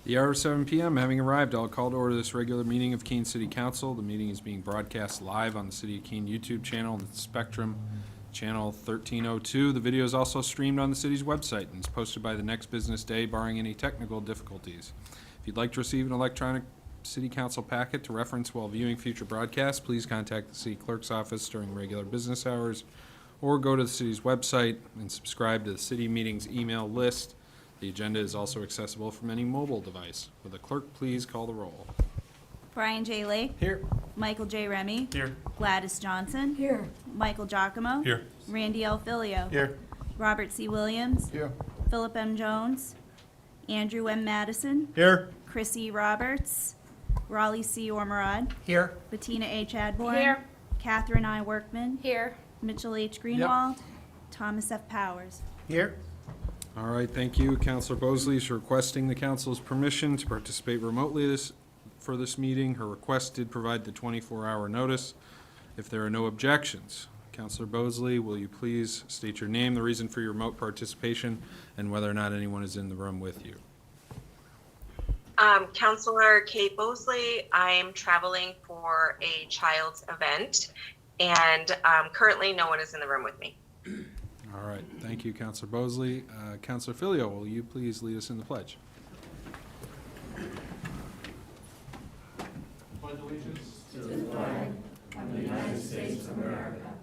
The hour of 7 p.m. having arrived, I'll call to order this regular meeting of Keene City Council. The meeting is being broadcast live on the City of Keene YouTube channel and Spectrum channel 1302. The video is also streamed on the city's website and is posted by the next business day, barring any technical difficulties. If you'd like to receive an electronic City Council packet to reference while viewing future broadcasts, please contact the City Clerk's office during regular business hours or go to the city's website and subscribe to the city meetings email list. The agenda is also accessible from any mobile device. Will the clerk please call the roll? Brian J. Lake. Here. Michael J. Remy. Here. Gladys Johnson. Here. Michael Giacomo. Here. Randy L. Filio. Here. Robert C. Williams. Here. Philip M. Jones. Andrew M. Madison. Here. Chris E. Roberts. Raleigh C. Ormerod. Here. Bettina A. Chadbourne. Here. Catherine I. Workman. Here. Mitchell H. Greenwald. Thomas F. Powers. Here. All right, thank you. Councilor Bosley is requesting the council's permission to participate remotely for this meeting. Her request did provide the 24-hour notice. If there are no objections, Councilor Bosley, will you please state your name, the reason for your remote participation, and whether or not anyone is in the room with you? Councilor Kate Bosley, I'm traveling for a child's event, and currently no one is in the room with me. All right, thank you, Councilor Bosley. Councilor Filio, will you please lead us in the pledge? Pledge allegiance to the flag of the United States of America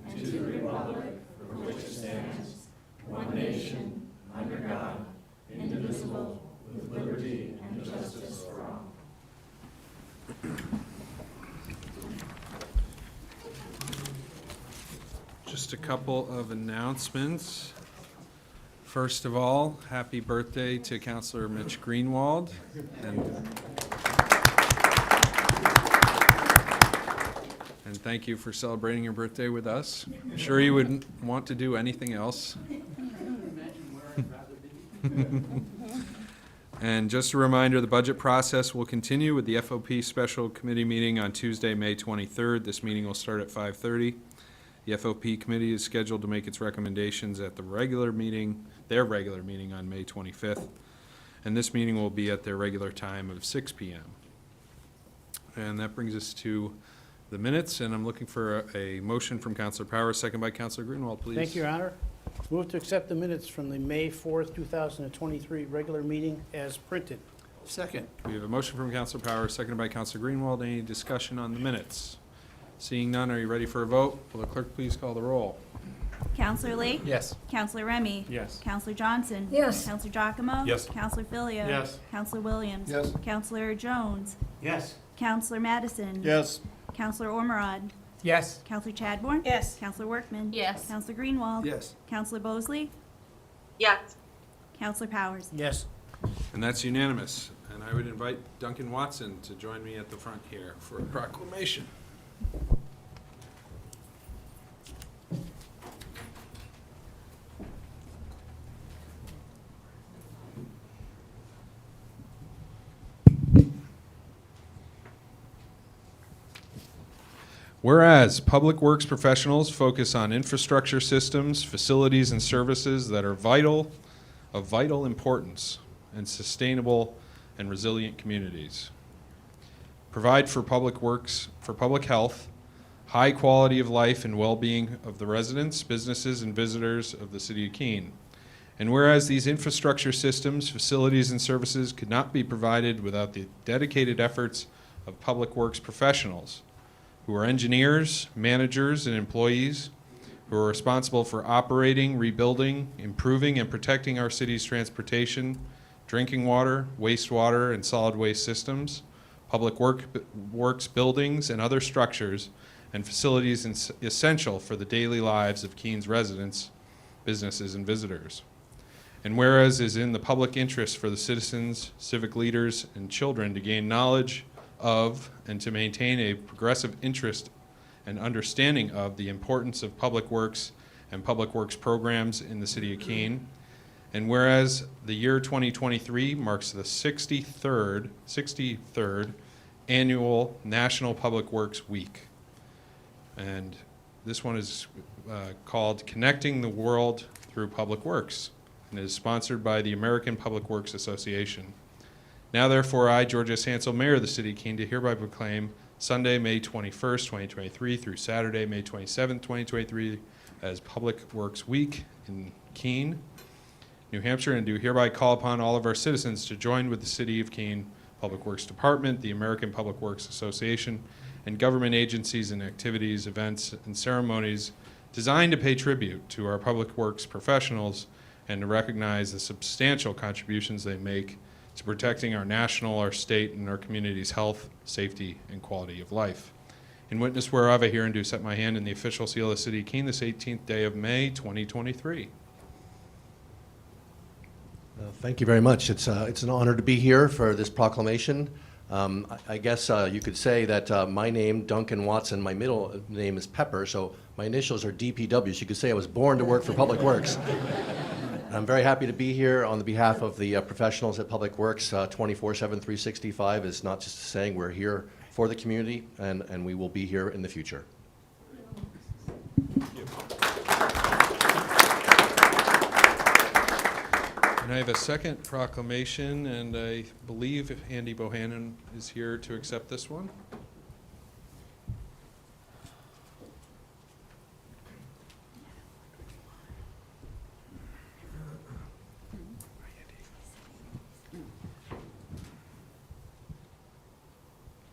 and to the republic for which it stands, one nation, under God, indivisible, with liberty and justice for all. Just a couple of announcements. First of all, happy birthday to Councilor Mitch Greenwald. And thank you for celebrating your birthday with us. I'm sure you wouldn't want to do anything else. And just a reminder, the budget process will continue with the FOP Special Committee meeting on Tuesday, May 23rd. This meeting will start at 5:30. The FOP committee is scheduled to make its recommendations at their regular meeting on May 25th. And this meeting will be at their regular time of 6 p.m. And that brings us to the minutes, and I'm looking for a motion from Councilor Powers, second by Councilor Greenwald, please. Thank you, Your Honor. Move to accept the minutes from the May 4th, 2023 regular meeting as printed. Second. We have a motion from Councilor Powers, seconded by Councilor Greenwald. Any discussion on the minutes? Seeing none, are you ready for a vote? Will the clerk please call the roll? Councilor Lake. Yes. Councilor Remy. Yes. Councilor Johnson. Yes. Councilor Giacomo. Yes. Councilor Filio. Yes. Councilor Williams. Yes. Councilor Jones. Yes. Councilor Madison. Yes. Councilor Ormerod. Yes. Councilor Chadbourne. Yes. Councilor Workman. Yes. Councilor Greenwald. Yes. Councilor Bosley. Yes. Councilor Powers. Yes. And that's unanimous. And I would invite Duncan Watson to join me at the front here for a proclamation. Whereas public works professionals focus on infrastructure systems, facilities, and services that are of vital importance and sustainable and resilient communities. Provide for public works, for public health, high quality of life and well-being of the residents, businesses, and visitors of the City of Keene. And whereas these infrastructure systems, facilities, and services could not be provided without the dedicated efforts of public works professionals, who are engineers, managers, and employees who are responsible for operating, rebuilding, improving, and protecting our city's transportation, drinking water, wastewater, and solid waste systems, public works buildings, and other structures and facilities essential for the daily lives of Keene's residents, businesses, and visitors. And whereas it is in the public interest for the citizens, civic leaders, and children to gain knowledge of and to maintain a progressive interest and understanding of the importance of public works and public works programs in the City of Keene. And whereas the year 2023 marks the 63rd annual National Public Works Week. And this one is called Connecting the World Through Public Works, and is sponsored by the American Public Works Association. Now therefore, I, George S. Hansel, Mayor of the City of Keene, do hereby proclaim Sunday, May 21st, 2023 through Saturday, May 27th, 2023 as Public Works Week in Keene, New Hampshire, and do hereby call upon all of our citizens to join with the City of Keene Public Works Department, the American Public Works Association, and government agencies and activities, events, and ceremonies designed to pay tribute to our public works professionals and to recognize the substantial contributions they make to protecting our national, our state, and our community's health, safety, and quality of life. In witness whereof, I hear and do set my hand in the official seal of the City of Keene this 18th day of May, 2023. Thank you very much. It's an honor to be here for this proclamation. I guess you could say that my name, Duncan Watson, my middle name is Pepper, so my initials are DPW. So you could say I was born to work for Public Works. I'm very happy to be here on the behalf of the professionals at Public Works. 24/7, 365 is not just a saying. We're here for the community, and we will be here in the future. And I have a second proclamation, and I believe Andy Bohannon is here to accept this one.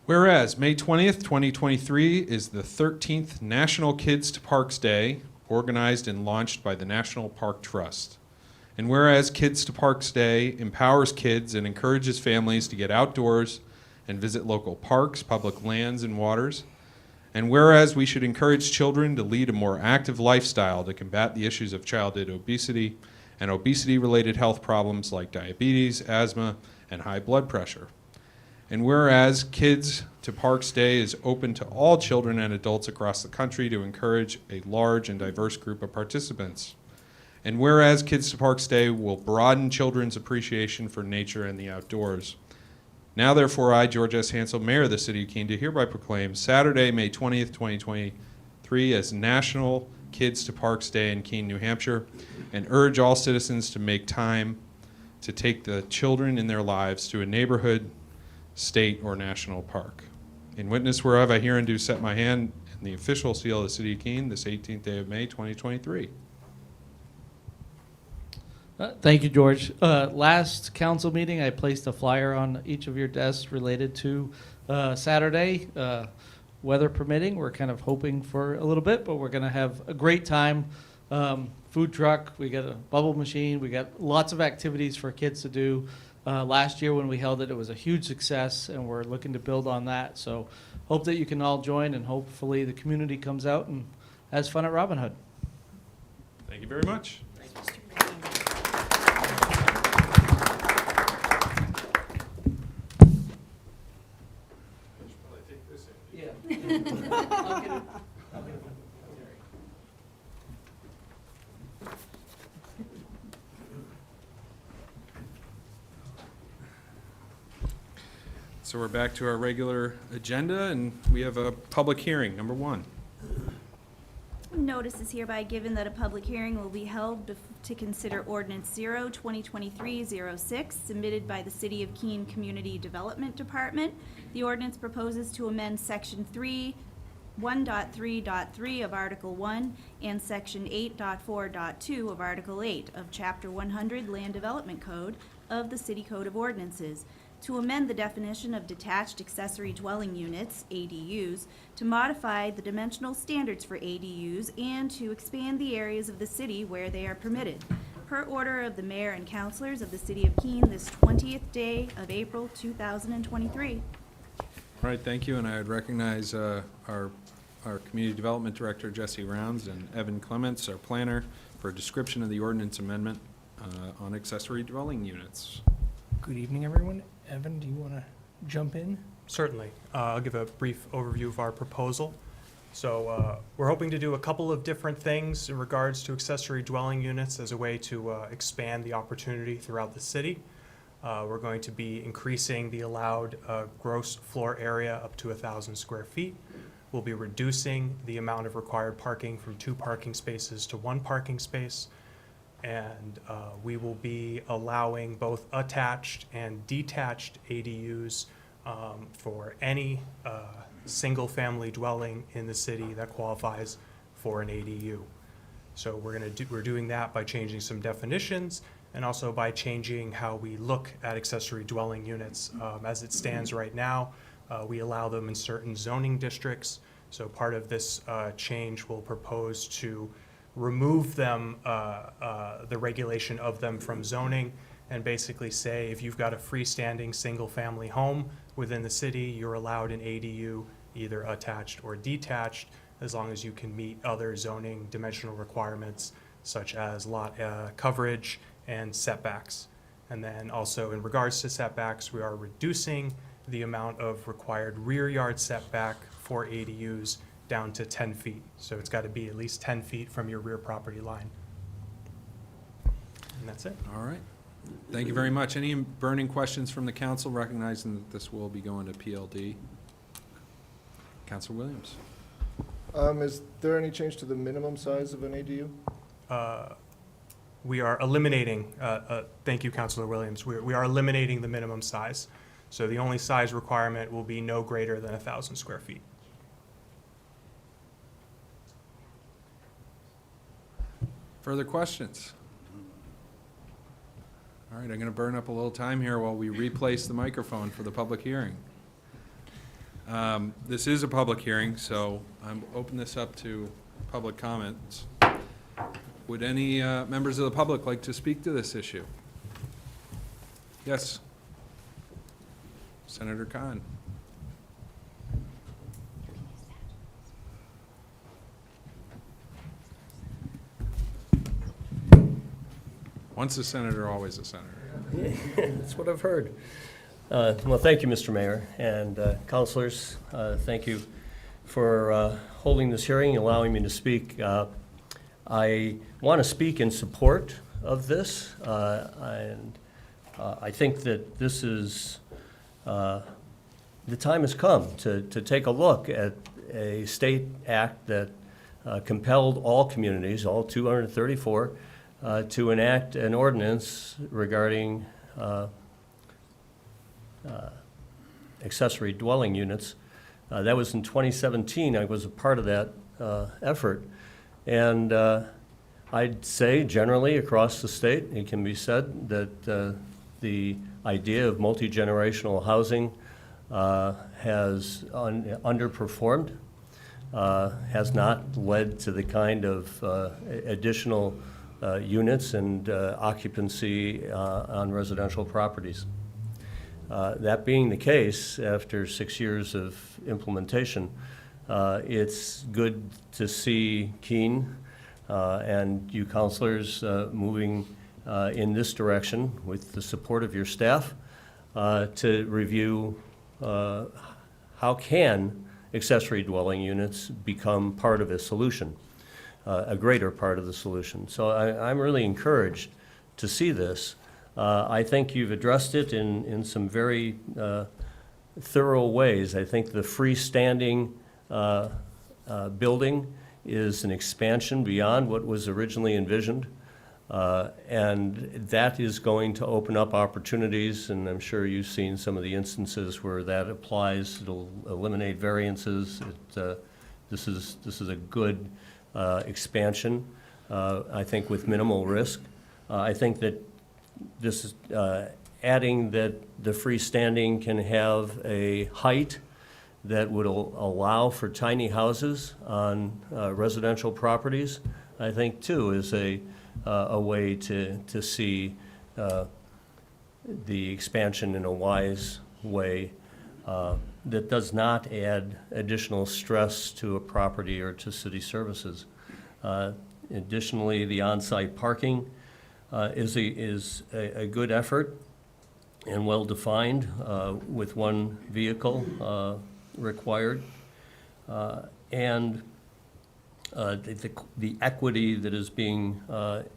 Whereas May 20th, 2023 is the 13th National Kids to Parks Day, organized and launched by the National Park Trust. And whereas Kids to Parks Day empowers kids and encourages families to get outdoors and visit local parks, public lands, and waters. And whereas we should encourage children to lead a more active lifestyle to combat the issues of childhood obesity and obesity-related health problems like diabetes, asthma, and high blood pressure. And whereas Kids to Parks Day is open to all children and adults across the country to encourage a large and diverse group of participants. And whereas Kids to Parks Day will broaden children's appreciation for nature and the outdoors. Now therefore, I, George S. Hansel, Mayor of the City of Keene, do hereby proclaim Saturday, May 20th, 2023 as National Kids to Parks Day in Keene, New Hampshire, and urge all citizens to make time to take the children in their lives to a neighborhood, state, or national park. In witness whereof, I hear and do set my hand in the official seal of the City of Keene this 18th day of May, 2023. Thank you, George. Last council meeting, I placed a flyer on each of your desks related to Saturday. Weather permitting, we're kind of hoping for a little bit, but we're going to have a great time. Food truck, we got a bubble machine, we got lots of activities for kids to do. Last year when we held it, it was a huge success, and we're looking to build on that. So hope that you can all join, and hopefully the community comes out and has fun at Robin Hood. Thank you very much. So we're back to our regular agenda, and we have a public hearing, number 1. Notice is hereby given that a public hearing will be held to consider Ordinance 0-2023-06, submitted by the City of Keene Community Development Department. The ordinance proposes to amend Section 1.3.3 of Article 1 and Section 8.4.2 of Article 8 of Chapter 100 Land Development Code of the City Code of Ordinances, to amend the definition of detached accessory dwelling units, ADUs, to modify the dimensional standards for ADUs, and to expand the areas of the city where they are permitted. Per order of the mayor and councilors of the City of Keene, this 20th day of April, 2023. All right, thank you, and I would recognize our Community Development Director, Jesse Rounds, and Evan Clements, our planner, for a description of the ordinance amendment on accessory dwelling units. Good evening, everyone. Evan, do you want to jump in? Certainly. I'll give a brief overview of our proposal. So we're hoping to do a couple of different things in regards to accessory dwelling units as a way to expand the opportunity throughout the city. We're going to be increasing the allowed gross floor area up to 1,000 square feet. We'll be reducing the amount of required parking from 2 parking spaces to 1 parking space. And we will be allowing both attached and detached ADUs for any single-family dwelling in the city that qualifies for an ADU. So we're doing that by changing some definitions and also by changing how we look at accessory dwelling units. As it stands right now, we allow them in certain zoning districts. So part of this change will propose to remove them, the regulation of them from zoning, and basically say if you've got a freestanding single-family home within the city, you're allowed an ADU, either attached or detached, as long as you can meet other zoning dimensional requirements such as lot coverage and setbacks. And then also in regards to setbacks, we are reducing the amount of required rear yard setback for ADUs down to 10 feet. So it's got to be at least 10 feet from your rear property line. And that's it. All right. Thank you very much. Any burning questions from the council, recognizing that this will be going to PLD? Councilor Williams. Is there any change to the minimum size of an ADU? We are eliminating, thank you, Councilor Williams, we are eliminating the minimum size. So the only size requirement will be no greater than 1,000 square feet. Further questions? All right, I'm going to burn up a little time here while we replace the microphone for the public hearing. This is a public hearing, so I'm open this up to public comments. Would any members of the public like to speak to this issue? Yes. Senator Khan. Once a senator, always a senator. That's what I've heard. Well, thank you, Mr. Mayor, and councilors. Thank you for holding this hearing and allowing me to speak. I want to speak in support of this, and I think that this is, the time has come to take a look at a state act that compelled all communities, all 234, to enact an ordinance regarding accessory dwelling units. That was in 2017. I was a part of that effort. And I'd say generally across the state, it can be said that the idea of multi-generational housing has underperformed, has not led to the kind of additional units and occupancy on residential properties. That being the case, after 6 years of implementation, it's good to see Keene and you councilors moving in this direction with the support of your staff to review how can accessory dwelling units become part of a solution, a greater part of the solution. So I'm really encouraged to see this. I think you've addressed it in some very thorough ways. I think the freestanding building is an expansion beyond what was originally envisioned. And that is going to open up opportunities, and I'm sure you've seen some of the instances where that applies. It'll eliminate variances. This is a good expansion, I think, with minimal risk. I think that this is adding that the freestanding can have a height that would allow for tiny houses on residential properties, I think, too, is a way to see the expansion in a wise way that does not add additional stress to a property or to city services. Additionally, the on-site parking is a good effort and well-defined with one vehicle required. And the equity that is being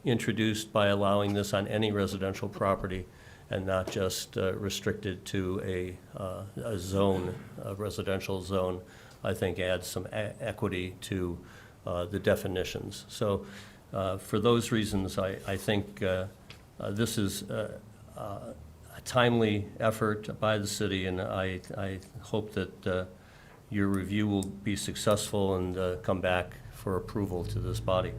introduced by allowing this on any residential property and not just restricted to a zone, a residential zone, I think adds some equity to the definitions. So For those reasons, I think this is a timely effort by the city, and I hope that your review will be successful and come back for approval to this body.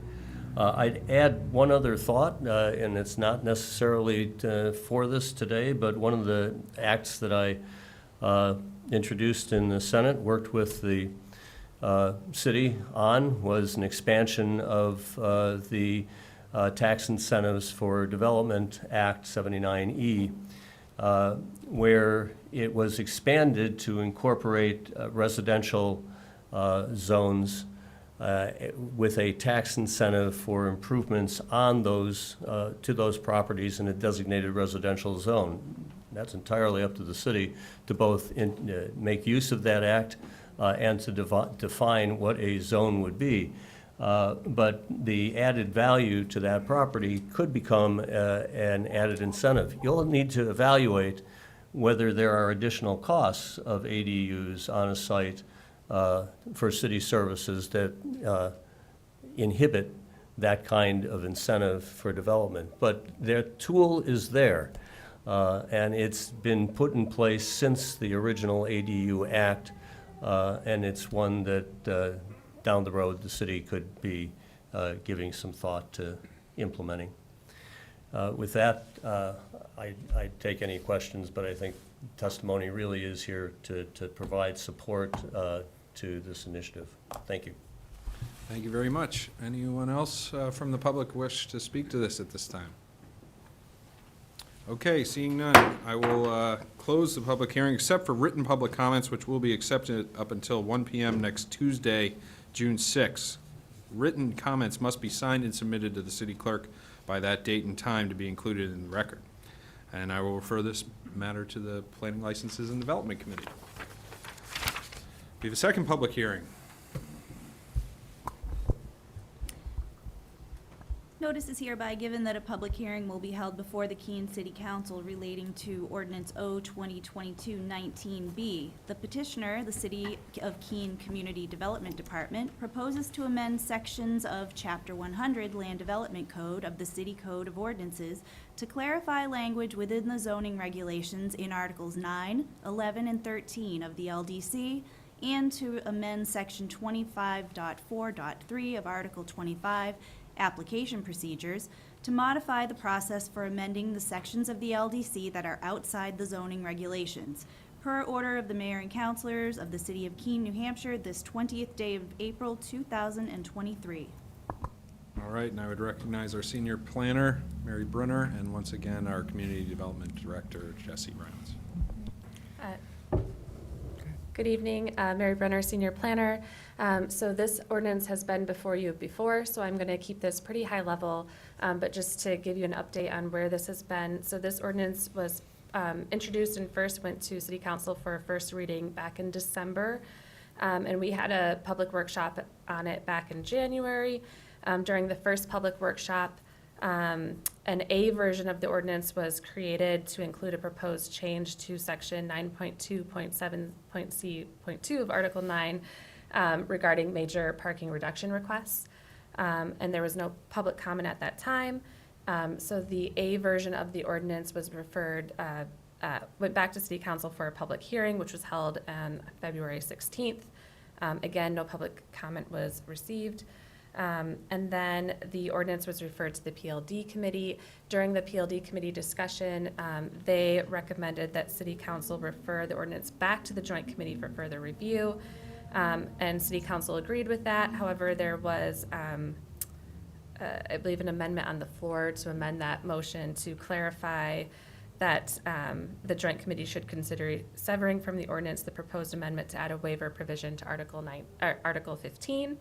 I'd add one other thought, and it's not necessarily for this today, but one of the acts that I introduced in the Senate, worked with the city on, was an expansion of the Tax Incentives for Development Act 79E, where it was expanded to incorporate residential zones with a tax incentive for improvements on those, to those properties in a designated residential zone. That's entirely up to the city to both make use of that act and to define what a zone would be. But the added value to that property could become an added incentive. You'll need to evaluate whether there are additional costs of ADUs on a site for city services that inhibit that kind of incentive for development. But their tool is there, and it's been put in place since the original ADU Act, and it's one that down the road the city could be giving some thought to implementing. With that, I take any questions, but I think testimony really is here to provide support to this initiative. Thank you. Thank you very much. Anyone else from the public wish to speak to this at this time? Okay, seeing none, I will close the public hearing except for written public comments, which will be accepted up until 1 p.m. next Tuesday, June 6th. Written comments must be signed and submitted to the city clerk by that date and time to be included in the record. And I will refer this matter to the Planning, Licenses, and Development Committee. We have a second public hearing. Notice is hereby given that a public hearing will be held before the Keene City Council relating to Ordinance O 2022-19B. The petitioner, the City of Keene Community Development Department, proposes to amend sections of Chapter 100 Land Development Code of the City Code of Ordinances to clarify language within the zoning regulations in Articles 9, 11, and 13 of the LDC, and to amend Section 25.4.3 of Article 25, Application Procedures, to modify the process for amending the sections of the LDC that are outside the zoning regulations. Per order of the Mayor and Councilors of the City of Keene, New Hampshire, this 20th day of April, 2023. All right, and I would recognize our senior planner, Mary Brunner, and once again, our Community Development Director, Jesse Brown. Good evening, Mary Brenner, Senior Planner. So this ordinance has been before you before, so I'm going to keep this pretty high level, but just to give you an update on where this has been. So this ordinance was introduced and first went to City Council for a first reading back in December, and we had a public workshop on it back in January. During the first public workshop, an A version of the ordinance was created to include a proposed change to section 9.2.7.c.2 of Article 9 regarding major parking reduction requests. And there was no public comment at that time. So the A version of the ordinance was went back to City Council for a public hearing, which was held on February 16th. Again, no public comment was received. And then the ordinance was referred to the PLD committee. During the PLD committee discussion, they recommended that City Council refer the ordinance back to the Joint Committee for further review. And City Council agreed with that. However, there was, I believe, an amendment on the floor to amend that motion to clarify that the Joint Committee should consider severing from the ordinance the proposed amendment to add a waiver provision to Article 15.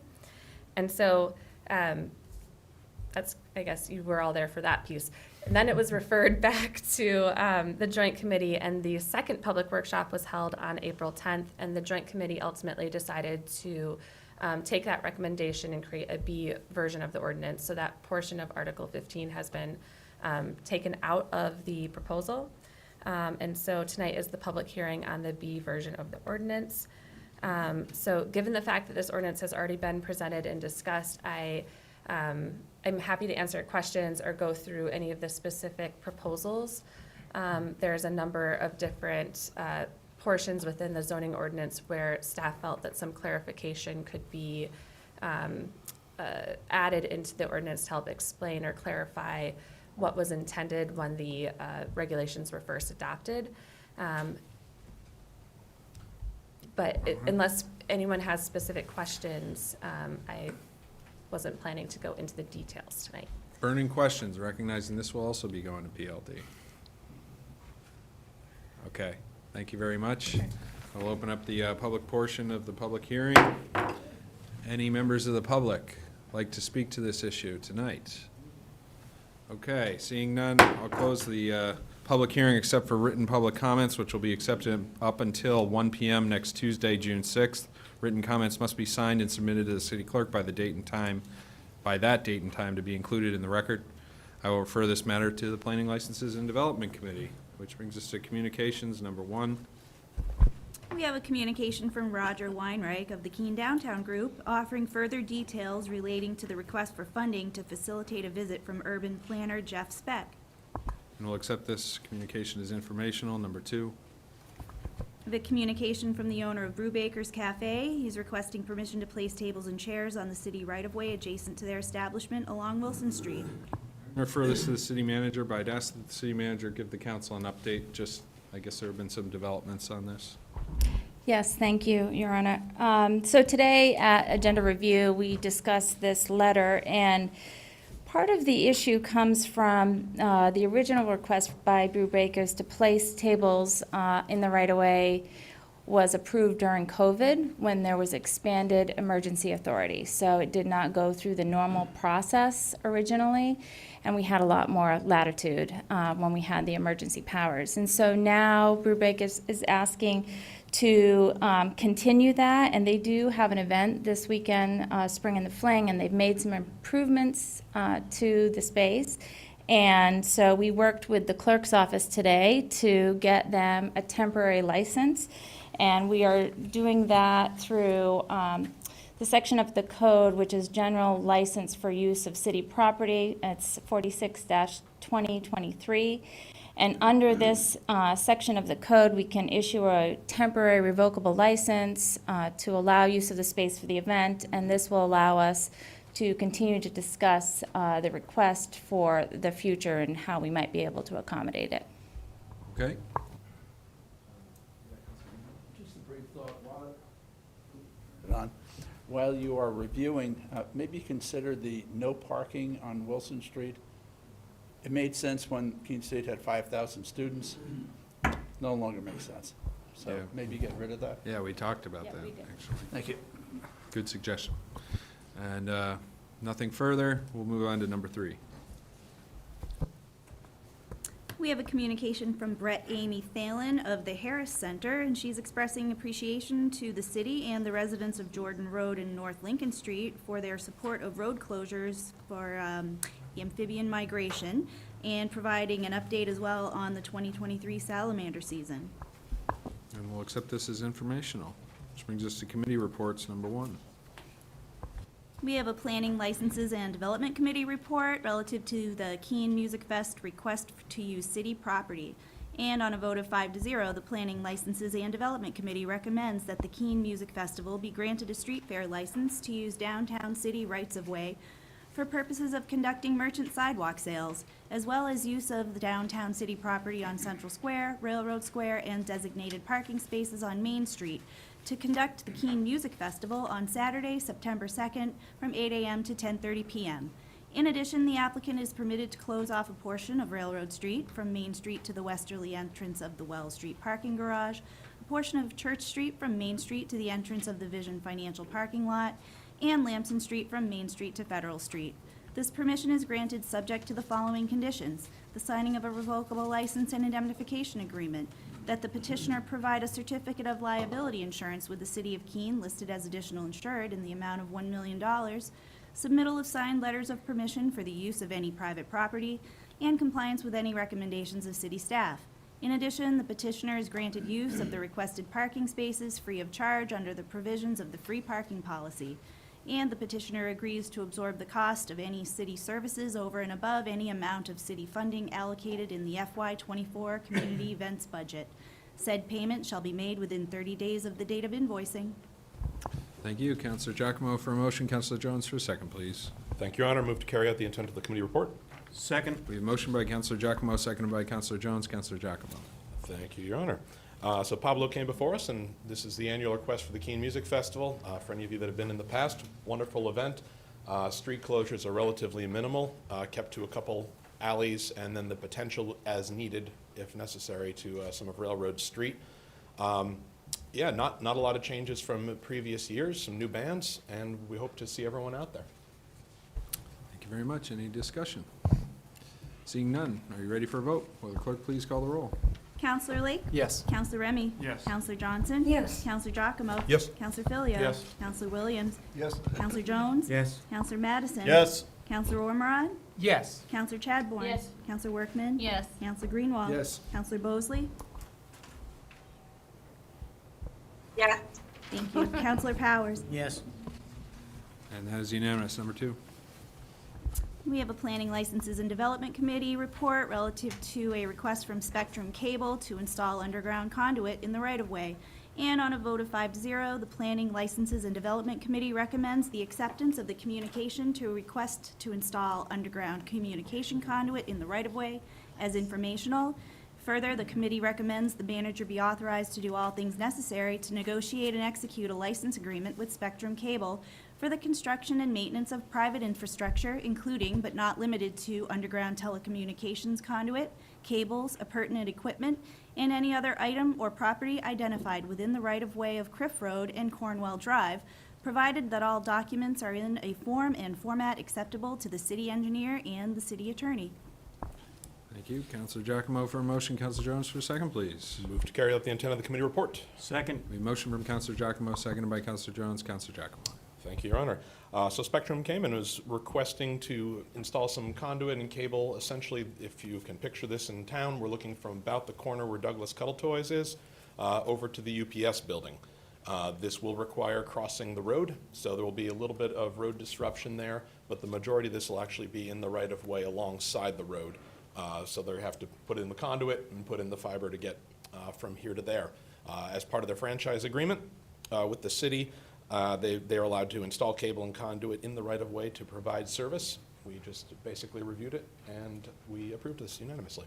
And so that's, I guess you were all there for that piece. And then it was referred back to the Joint Committee, and the second public workshop was held on April 10th, and the Joint Committee ultimately decided to take that recommendation and create a B version of the ordinance. So that portion of Article 15 has been taken out of the proposal. And so tonight is the public hearing on the B version of the ordinance. So given the fact that this ordinance has already been presented and discussed, I I'm happy to answer questions or go through any of the specific proposals. There's a number of different portions within the zoning ordinance where staff felt that some clarification could be added into the ordinance to help explain or clarify what was intended when the regulations were first adopted. Unless anyone has specific questions, I wasn't planning to go into the details tonight. Burning questions, recognizing this will also be going to PLD. Okay, thank you very much. I'll open up the public portion of the public hearing. Any members of the public like to speak to this issue tonight? Okay, seeing none, I'll close the public hearing except for written public comments, which will be accepted up until 1 p.m. next Tuesday, June 6th. Written comments must be signed and submitted to the city clerk by that date and time to be included in the record. I will refer this matter to the Planning, Licenses, and Development Committee, which brings us to communications, number 1. We have a communication from Roger Weinreich of the Keene Downtown Group offering further details relating to the request for funding to facilitate a visit from urban planner Jeff Speck. And we'll accept this communication as informational, number 2. The communication from the owner of Brubaker's Cafe. He's requesting permission to place tables and chairs on the city right-of-way adjacent to their establishment along Wilson Street. I refer this to the city manager, but I'd ask that the city manager give the council an update. I guess there have been some developments on this. Yes, thank you, Your Honor. So today at Agenda Review, we discussed this letter, and part of the issue comes from the original request by Brewbakers to place tables in the right-of-way was approved during COVID when there was expanded emergency authority. So it did not go through the normal process originally, and we had a lot more latitude when we had the emergency powers. And so now Brewbakers is asking to continue that, and they do have an event this weekend, Spring in the Fling, and they've made some improvements to the space. And so we worked with the clerk's office today to get them a temporary license, and we are doing that through the section of the code, which is general license for use of city property. It's 46-2023. And under this section of the code, we can issue a temporary revocable license to allow use of the space for the event, and this will allow us to continue to discuss the request for the future and how we might be able to accommodate it. Okay? Just a brief thought, while you are reviewing, maybe consider the no parking on Wilson Street. It made sense when Keene State had 5,000 students. No longer makes sense. So Yeah. maybe get rid of that. Yeah, we talked about Yeah, that, we did. actually. Thank you. Good suggestion. And nothing further, we'll move on to number 3. We have a communication from Brett Amy Thalen of the Harris Center, and she's expressing appreciation to the city and the residents of Jordan Road and North Lincoln Street for their support of road closures for the amphibian migration, and providing an update as well on the 2023 salamander season. And we'll accept this as informational. Which brings us to committee reports, number 1. We have a Planning, Licenses, and Development Committee report relative to the Keene Music Fest request to use city property. And on a vote of 5-0, the Planning, Licenses, and Development Committee recommends that the Keene Music Festival be granted a street fair license to use downtown city rights-of-way for purposes of conducting merchant sidewalk sales, as well as use of the downtown city property on Central Square, Railroad Square, and designated parking spaces on Main Street to conduct the Keene Music Festival on Saturday, September 2nd, from 8 a.m. to 10:30 p.m. In addition, the applicant is permitted to close off a portion of Railroad Street from Main Street to the westerly entrance of the Wells Street parking garage, a portion of Church Street from Main Street to the entrance of the Vision Financial parking lot, and Lamson Street from Main Street to Federal Street. This permission is granted subject to the following conditions: the signing of a revocable license and indemnification agreement, that the petitioner provide a certificate of liability insurance with the City of Keene listed as additional insured in the amount of $1 million, submittal of signed letters of permission for the use of any private property, and compliance with any recommendations of city staff. In addition, the petitioner is granted use of the requested parking spaces free of charge under the provisions of the free parking policy. and the petitioner agrees to absorb the cost of any city services over and above any amount of city funding allocated in the FY24 Community Events Budget. Said payment shall be made within 30 days of the date of invoicing. Thank you. Counselor Giacomo for a motion, Counselor Jones for a second, please. Thank you, Your Honor. Move to carry out the intent of the committee report. Second. We have a motion by Counselor Giacomo, seconded by Counselor Jones. Counselor Giacomo. Thank you, Your Honor. So Pablo came before us, and this is the annual request for the Keene Music Festival. For any of you that have been in the past, wonderful event. Street closures are relatively minimal, kept to a couple alleys, and then the potential as needed, if necessary, to some of Railroad Street. Yeah, not a lot of changes from previous years, some new bands, and we hope to see everyone out there. Thank you very much. Any discussion? Seeing none, are you ready for a vote? Will the clerk please call the roll? Counselor Lake? Yes. Counselor Remy? Yes. Counselor Johnson? Yes. Counselor Giacomo? Yes. Counselor Filio? Yes. Counselor Williams? Yes. Counselor Jones? Yes. Counselor Madison? Yes. Counselor Ormerod? Yes. Counselor Chadbourne? Yes. Counselor Workman? Yes. Counselor Greenwald? Yes. Counselor Bosley? Yes. Thank you. Counselor Powers? Yes. And that is unanimous. Number 2. We have a Planning Licenses and Development Committee report relative to a request from Spectrum Cable to install underground conduit in the right-of-way. And on a vote of 5-0, the Planning Licenses and Development Committee recommends the acceptance of the communication to a request to install underground communication conduit in the right-of-way as informational. Further, the committee recommends the manager be authorized to do all things necessary to negotiate and execute a license agreement with Spectrum Cable for the construction and maintenance of private infrastructure, including but not limited to underground telecommunications conduit, cables, appurtenant equipment, and any other item or property identified within the right-of-way of Criff Road and Cornwell Drive, provided that all documents are in a form and format acceptable to the city engineer and the city attorney. Thank you. Counselor Giacomo for a motion, Counselor Jones for a second, please. Move to carry out the intent of the committee report. Second. We have a motion from Counselor Giacomo, seconded by Counselor Jones. Counselor Giacomo. Thank you, Your Honor. So Spectrum came and was requesting to install some conduit and cable. Essentially, if you can picture this in town, we're looking from about the corner where Douglas Cuddle Toys is over to the UPS building. This will require crossing the road, so there will be a little bit of road disruption there, but the majority of this will actually be in the right-of-way alongside the road. So they have to put in the conduit and put in the fiber to get from here to there. As part of their franchise agreement with the city, they're allowed to install cable and conduit in the right-of-way to provide service. We just basically reviewed it, and we approved this unanimously.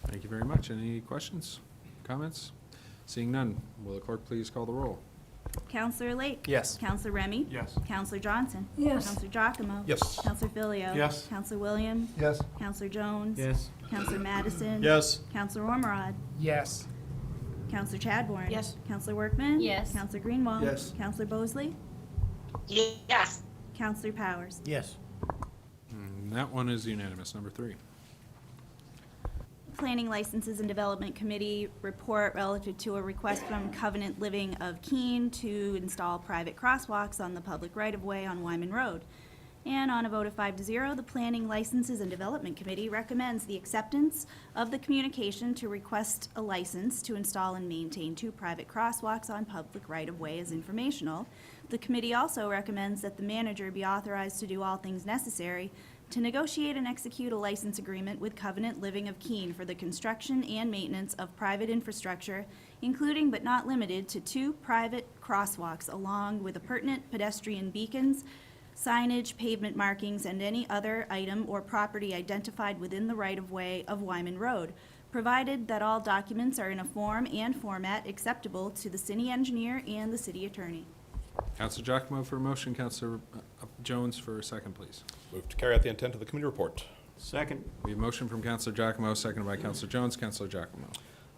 Thank you very much. Any questions, comments? Seeing none, will the clerk please call the roll? Counselor Lake? Yes. Counselor Remy? Yes. Counselor Johnson? Yes. Counselor Giacomo? Yes. Counselor Filio? Yes. Counselor Williams? Yes. Counselor Jones? Yes. Counselor Madison? Yes. Counselor Ormerod? Yes. Counselor Chadbourne? Yes. Counselor Workman? Yes. Counselor Greenwald? Yes. Counselor Bosley? Yes. Counselor Powers? Yes. And that one is unanimous. Number 3. Planning Licenses and Development Committee report relative to a request from Covenant Living of Keene to install private crosswalks on the public right-of-way on Wyman Road. And on a vote of 5-0, the Planning Licenses and Development Committee recommends the acceptance of the communication to request a license to install and maintain 2 private crosswalks on public right-of-way as informational. The committee also recommends that the manager be authorized to do all things necessary to negotiate and execute a license agreement with Covenant Living of Keene for the construction and maintenance of private infrastructure, including but not limited to 2 private crosswalks along with appurtenant pedestrian beacons, signage, pavement markings, and any other item or property identified within the right-of-way of Wyman Road, provided that all documents are in a form and format acceptable to the city engineer and the city attorney. Counselor Giacomo for a motion, Counselor Jones for a second, please. Move to carry out the intent of the committee report. Second. We have a motion from Counselor Giacomo, seconded by Counselor Jones. Counselor Giacomo.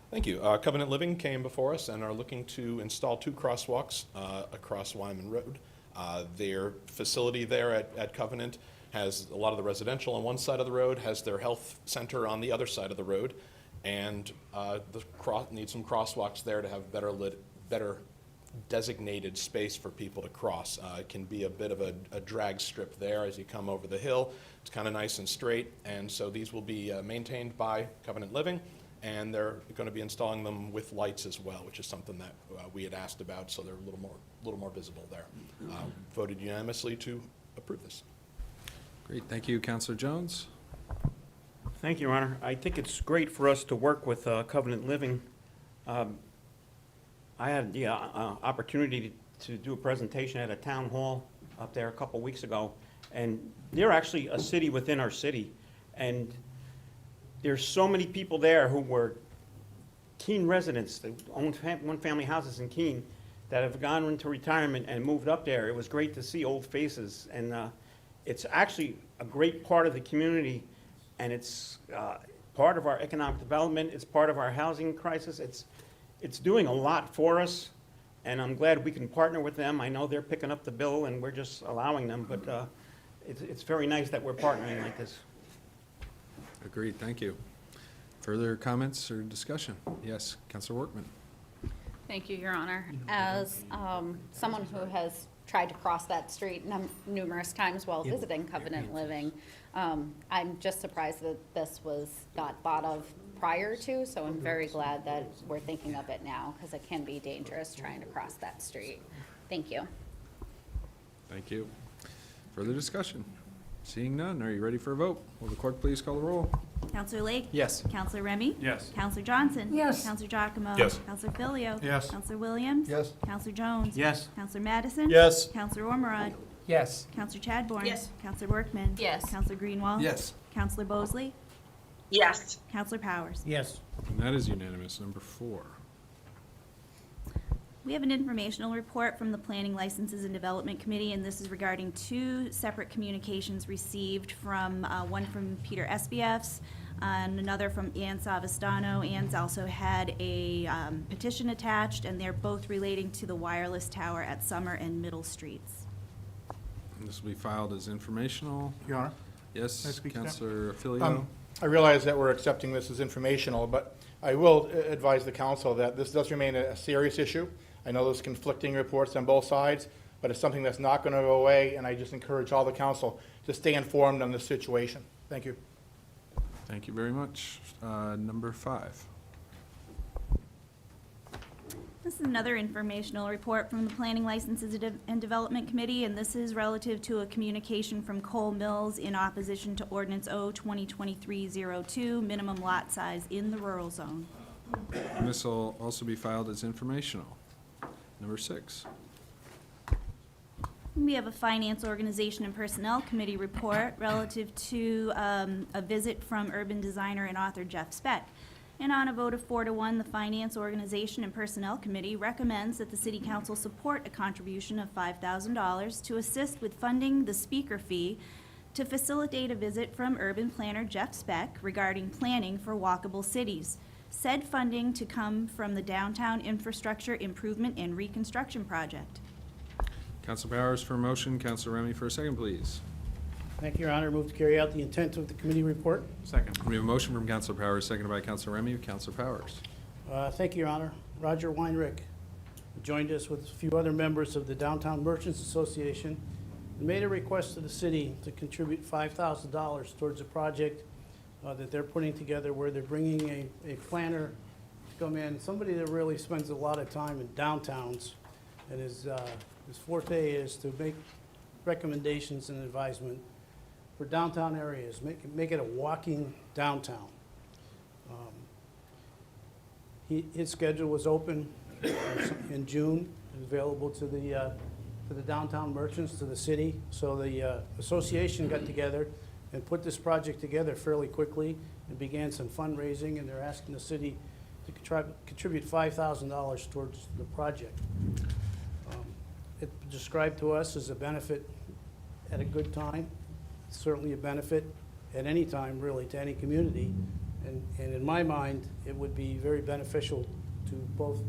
Thank you. Covenant Living came before us and are looking to install 2 crosswalks across Wyman Road. Their facility there at Covenant has a lot of the residential on one side of the road, has their health center on the other side of the road, and need some crosswalks there to have better designated space for people to cross. It can be a bit of a drag strip there as you come over the hill. It's kind of nice and straight, and so these will be maintained by Covenant Living, and they're going to be installing them with lights as well, which is something that we had asked about, so they're a little more visible there. Voted unanimously to approve this. Great, thank you, Councilor Jones. Thank you, Your Honor. I think it's great for us to work with Covenant Living. I had the opportunity to do a presentation at a town hall up there a couple weeks ago, and they're actually a city within our city. And there's so many people there who were Keene residents, that own one-family houses in Keene, that have gone into retirement and moved up there. It was great to see old faces, and it's actually a great part of the community, and it's part of our economic development. It's part of our housing crisis. It's doing a lot for us, and I'm glad we can partner with them. I know they're picking up the bill, and we're just allowing them, but it's very nice that we're partnering like this. Agreed, thank you. Further comments or discussion? Yes, Councilor Workman. Thank you, Your Honor. As someone who has tried to cross that street numerous times while visiting Covenant Living, I'm just surprised that this got thought of prior to, so I'm very glad that we're thinking of it now, because it can be dangerous trying to cross that street. Thank you. Thank you. Further discussion? Seeing none, are you ready for a vote? Will the clerk please call the roll? Counselor Lake? Yes. Counselor Remy? Yes. Counselor Johnson? Yes. Counselor Giacomo? Yes. Counselor Filio? Yes. Counselor Williams? Yes. Counselor Jones? Yes. Counselor Madison? Yes. Counselor Ormerod? Yes. Counselor Chadbourne? Yes. Counselor Workman? Yes. Counselor Greenwald? Yes. Counselor Bosley? Yes. Counselor Powers? Yes. And that is unanimous. Number 4. We have an informational report from the Planning Licenses and Development Committee, and this is regarding 2 separate communications received from, one from Peter SBFs and another from Ann Savastano. Ann's also had a petition attached, and they're both relating to the wireless tower at Summer and Middle Streets. And this will be filed as informational. Your Honor, Yes, May I speak to that? Councilor Filio. I realize that we're accepting this as informational, but I will advise the council that this does remain a serious issue. I know there's conflicting reports on both sides, but it's something that's not going to go away, and I just encourage all the council to stay informed on this situation. Thank you. Thank you very much. Number 5. This is another informational report from the Planning Licenses and Development Committee, and this is relative to a communication from Cole Mills in opposition to Ordinance O 2023-02, minimum lot size in the rural zone. And this will also be filed as informational. Number 6. We have a Finance, Organization, and Personnel Committee report relative to a visit from urban designer and author Jeff Speck. And on a vote of 4 to 1, the Finance, Organization, and Personnel Committee recommends that the City Council support a contribution of $5,000 to assist with funding the speaker fee to facilitate a visit from urban planner Jeff Speck regarding planning for walkable cities. Said funding to come from the Downtown Infrastructure Improvement and Reconstruction Project. Councilor Powers for a motion, Councilor Remy for a second, please. Thank you, Your Honor. Move to carry out the intent of the committee report. Second. We have a motion from Councilor Powers, seconded by Councilor Remy. Councilor Powers. Thank you, Your Honor. Roger Weinrich joined us with a few other members of the Downtown Merchants Association and made a request to the city to contribute $5,000 towards a project that they're putting together where they're bringing a planner to come in, somebody that really spends a lot of time in downtowns, and his forte is to make recommendations and advisement for downtown areas, make it a walking downtown. His schedule was open in June, available to the downtown merchants, to the city. So the association got together and put this project together fairly quickly and began some fundraising, and they're asking the city to contribute $5,000 towards the project. It's described to us as a benefit at a good time, certainly a benefit at any time, really, to any community. And in my mind, it would be very beneficial to both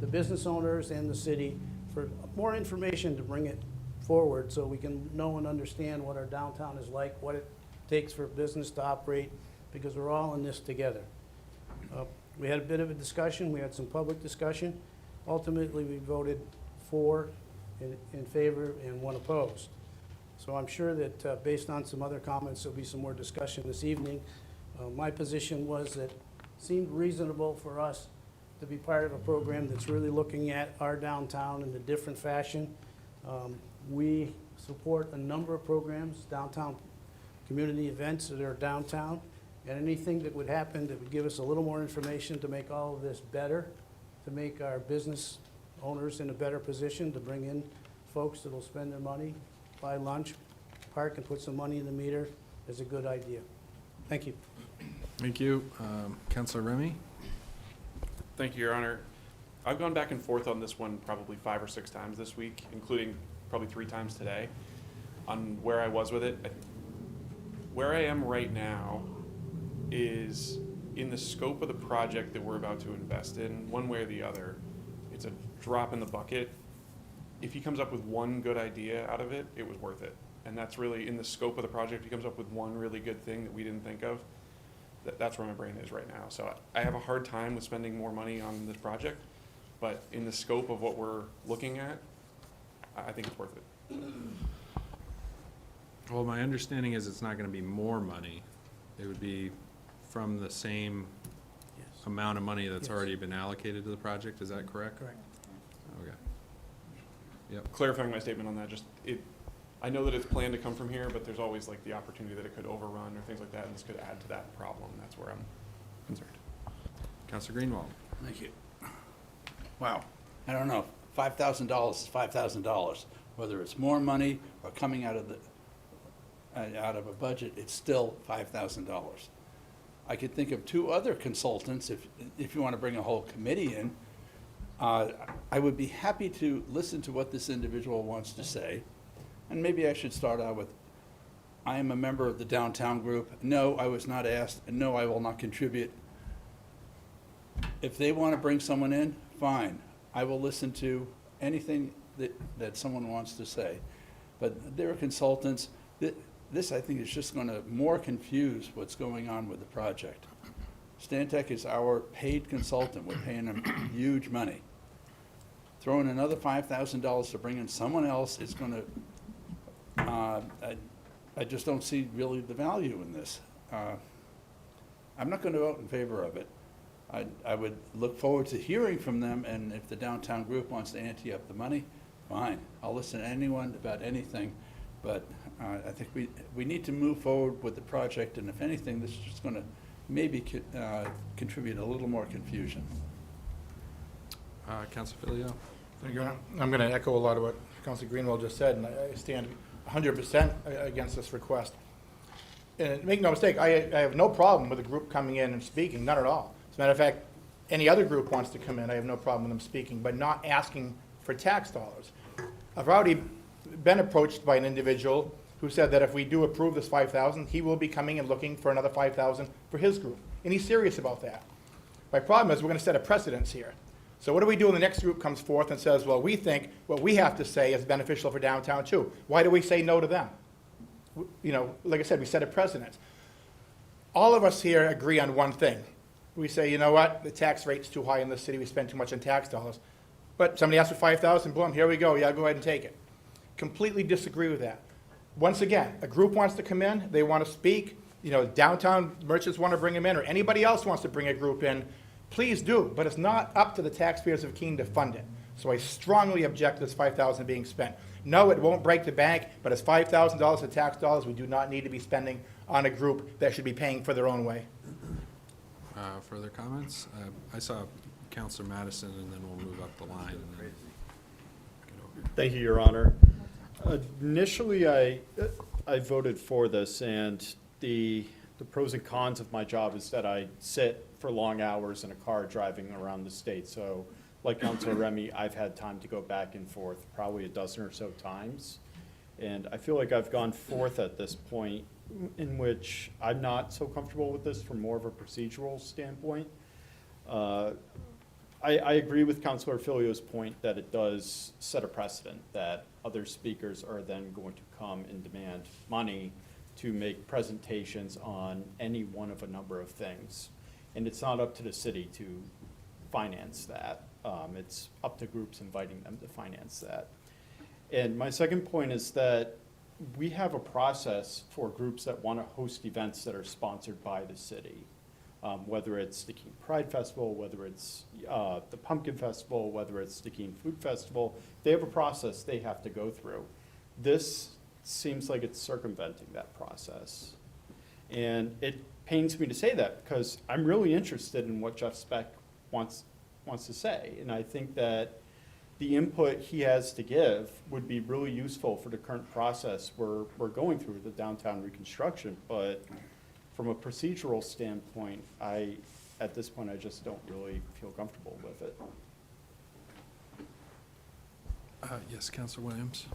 the business owners and the city for more information to bring it forward so we can know and understand what our downtown is like, what it takes for business to operate, because we're all in this together. We had a bit of a discussion. We had some public discussion. Ultimately, we voted 4 in favor and 1 opposed. So I'm sure that based on some other comments, there'll be some more discussion this evening. My position was that seemed reasonable for us to be part of a program that's really looking at our downtown in a different fashion. We support a number of programs, downtown community events that are downtown, and anything that would happen that would give us a little more information to make all of this better, to make our business owners in a better position, to bring in folks that will spend their money, buy lunch, park and put some money in the meter, is a good idea. Thank you. Thank you. Councilor Remy? Thank you, Your Honor. I've gone back and forth on this one probably 5 or 6 times this week, including probably 3 times today, on where I was with it. Where I am right now is in the scope of the project that we're about to invest in, one way or the other. It's a drop in the bucket. If he comes up with one good idea out of it, it was worth it. And that's really in the scope of the project. If he comes up with one really good thing that we didn't think of, that's where my brain is right now. So I have a hard time with spending more money on this project, but in the scope of what we're looking at, I think it's worth it. Well, my understanding is it's not going to be more money. It would be from the same amount of money that's already been allocated to the project. Is that correct? Correct. Okay. Yep. Clarifying my statement on that, I know that it's planned to come from here, but there's always like the opportunity that it could overrun or things like that, and this could add to that problem. That's where I'm concerned. Councilor Greenwald? Thank you. Wow, I don't know, $5,000 is $5,000. Whether it's more money or coming out of a budget, it's still $5,000. I could think of 2 other consultants, if you want to bring a whole committee in. I would be happy to listen to what this individual wants to say. And maybe I should start out with, I am a member of the downtown group. No, I was not asked, and no, I will not contribute. If they want to bring someone in, fine. I will listen to anything that someone wants to say. But they're consultants. This, I think, is just going to more confuse what's going on with the project. Stantec is our paid consultant. We're paying them huge money. Throwing another $5,000 to bring in someone else is going to, I just don't see really the value in this. I'm not going to vote in favor of it. I would look forward to hearing from them, and if the downtown group wants to ante up the money, fine. I'll listen to anyone about anything, but I think we need to move forward with the project, and if anything, this is just going to maybe contribute a little more confusion. Councilor Filio? Thank you, Your Honor. I'm going to echo a lot of what Councilor Greenwald just said, and I stand 100% against this request. And make no mistake, I have no problem with a group coming in and speaking, none at all. As a matter of fact, any other group wants to come in, I have no problem with them speaking, but not asking for tax dollars. I've already been approached by an individual who said that if we do approve this $5,000, he will be coming and looking for another $5,000 for his group. And he's serious about that. My problem is we're going to set a precedence here. So what do we do when the next group comes forth and says, well, we think what we have to say is beneficial for downtown too? Why do we say no to them? You know, like I said, we set a precedent. All of us here agree on one thing. We say, you know what, the tax rate's too high in this city, we spend too much on tax dollars. But somebody asks for $5,000, boom, here we go, yeah, go ahead and take it. Completely disagree with that. Once again, a group wants to come in, they want to speak, you know, downtown merchants want to bring them in, or anybody else wants to bring a group in, please do, but it's not up to the taxpayers of Keene to fund it. So I strongly object to this $5,000 being spent. No, it won't break the bank, but it's $5,000 of tax dollars we do not need to be spending on a group that should be paying for their own way. Further comments? I saw Councilor Madison, and then we'll move up the line. And then Thank you, Your Honor. Initially, I voted for this, and the pros and cons of my job is that I sit for long hours in a car driving around the state. So, like Councilor Remy, I've had time to go back and forth probably a dozen or so times. And I feel like I've gone forth at this point in which I'm not so comfortable with this from more of a procedural standpoint. I agree with Councilor Filio's point that it does set a precedent that other speakers are then going to come and demand money to make presentations on any one of a number of things. And it's not up to the city to finance that. It's up to groups inviting them to finance that. And my second point is that we have a process for groups that want to host events that are sponsored by the city. whether it's Stickeen Pride Festival, whether it's the Pumpkin Festival, whether it's Stickeen Food Festival. They have a process they have to go through. This seems like it's circumventing that process. And it pains me to say that because I'm really interested in what Jeff Speck wants to say. And I think that the input he has to give would be really useful for the current process we're going through, the downtown reconstruction. But from a procedural standpoint, at this point, I just don't really feel comfortable with it. Yes, Councilor Williams.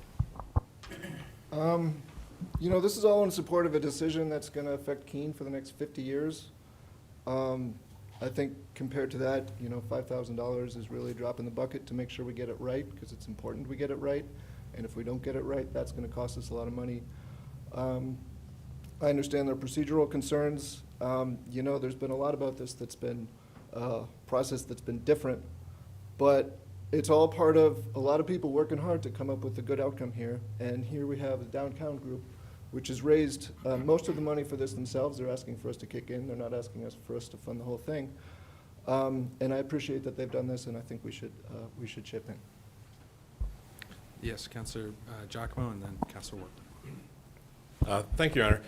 You know, this is all in support of a decision that's going to affect Keene for the next 50 years. I think compared to that, you know, $5,000 is really a drop in the bucket to make sure we get it right, because it's important we get it right. And if we don't get it right, that's going to cost us a lot of money. I understand their procedural concerns. You know, there's been a lot about this that's been a process that's been different, but it's all part of a lot of people working hard to come up with a good outcome here. And here we have the downtown group, which has raised most of the money for this themselves. They're asking for us to kick in. They're not asking us for us to fund the whole thing. And I appreciate that they've done this, and I think we should chip in. Yes, Councilor Giacomo, and then Councilor Workman. Thank you, Your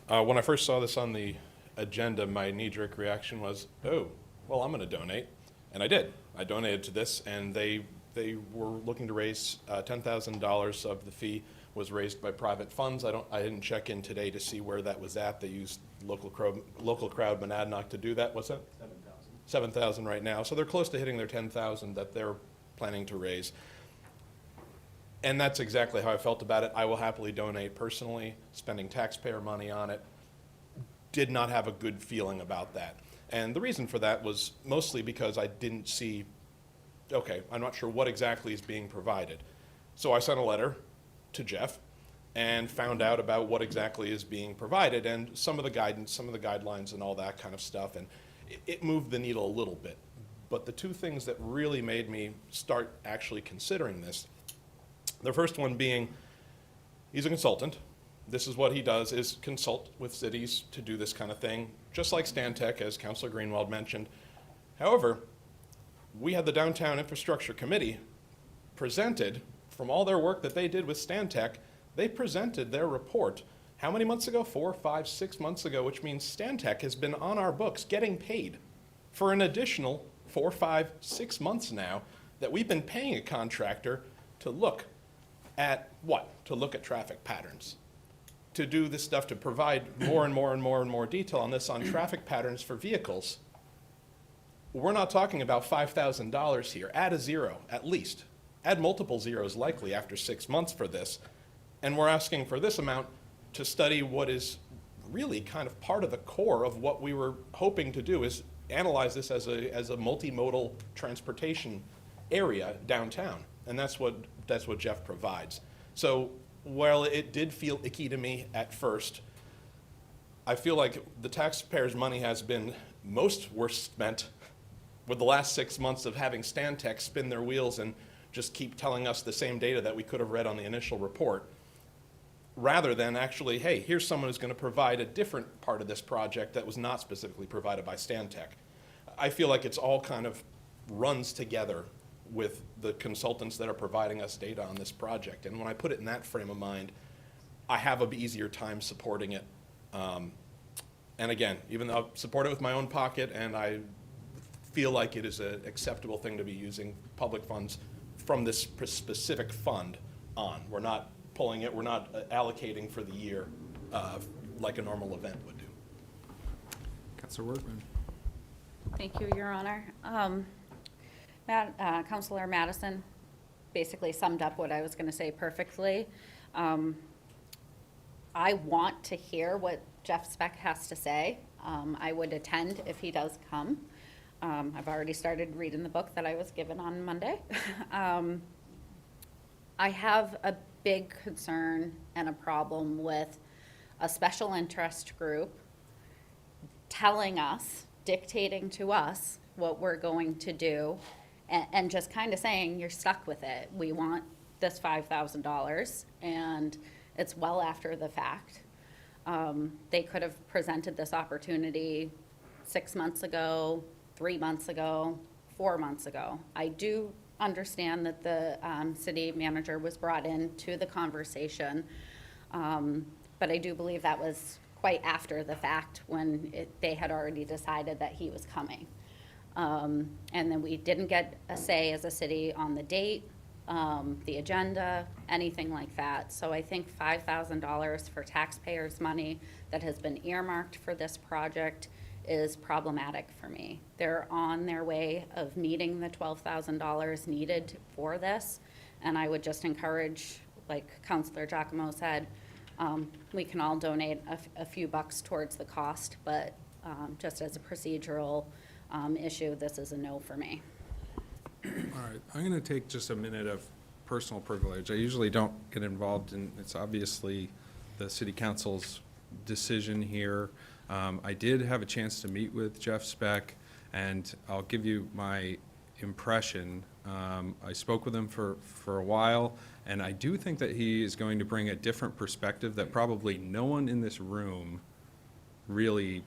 Honor. When I first saw this on the agenda, my knee-jerk reaction was, oh, well, I'm going to donate. And I did. I donated to this, and they were looking to raise $10,000 of the fee was raised by private funds. I didn't check in today to see where that was at. They used local crowd Monadnock to do that. What's that? 7,000. 7,000 right now. So they're close to hitting their 10,000 that they're planning to raise. And that's exactly how I felt about it. I will happily donate personally, spending taxpayer money on it. Did not have a good feeling about that. And the reason for that was mostly because I didn't see, okay, I'm not sure what exactly is being provided. So I sent a letter to Jeff and found out about what exactly is being provided and some of the guidance, some of the guidelines and all that kind of stuff. And it moved the needle a little bit. But the two things that really made me start actually considering this, the first one being, he's a consultant. This is what he does, is consult with cities to do this kind of thing, just like Stantec, as Councilor Greenwald mentioned. However, we had the Downtown Infrastructure Committee presented, from all their work that they did with Stantec, they presented their report, how many months ago? 4, 5, 6 months ago, which means Stantec has been on our books getting paid for an additional 4, 5, 6 months now that we've been paying a contractor to look at what? To look at traffic patterns. To do this stuff, to provide more and more and more and more detail on this, on traffic patterns for vehicles. We're not talking about $5,000 here. Add a zero, at least. Add multiple zeros likely after 6 months for this. And we're asking for this amount to study what is really kind of part of the core of what we were hoping to do, is analyze this as a multimodal transportation area downtown. And that's what Jeff provides. So while it did feel icky to me at first, I feel like the taxpayers' money has been most worst spent with the last 6 months of having Stantec spin their wheels and just keep telling us the same data that we could have read on the initial report, rather than actually, hey, here's someone who's going to provide a different part of this project that was not specifically provided by Stantec. I feel like it's all kind of runs together with the consultants that are providing us data on this project. And when I put it in that frame of mind, I have an easier time supporting it. And again, even though I support it with my own pocket, and I feel like it is an acceptable thing to be using public funds from this specific fund on. We're not pulling it, we're not allocating for the year like a normal event would do. Councilor Workman. Thank you, Your Honor. Councilor Madison basically summed up what I was going to say perfectly. I want to hear what Jeff Speck has to say. I would attend if he does come. I've already started reading the book that I was given on Monday. I have a big concern and a problem with a special interest group telling us, dictating to us what we're going to do, and just kind of saying, you're stuck with it. We want this $5,000, and it's well after the fact. They could have presented this opportunity 6 months ago, 3 months ago, 4 months ago. I do understand that the city manager was brought into the conversation, but I do believe that was quite after the fact when they had already decided that he was coming. And then we didn't get a say as a city on the date, the agenda, anything like that. So I think $5,000 for taxpayers' money that has been earmarked for this project is problematic for me. They're on their way of meeting the $12,000 needed for this, and I would just encourage, like Councilor Giacomo said, we can all donate a few bucks towards the cost, but just as a procedural issue, this is a no for me. All right, I'm going to take just a minute of personal privilege. I usually don't get involved in, it's obviously the city council's decision here. I did have a chance to meet with Jeff Speck, and I'll give you my impression. I spoke with him for a while, and I do think that he is going to bring a different perspective that probably no one in this room really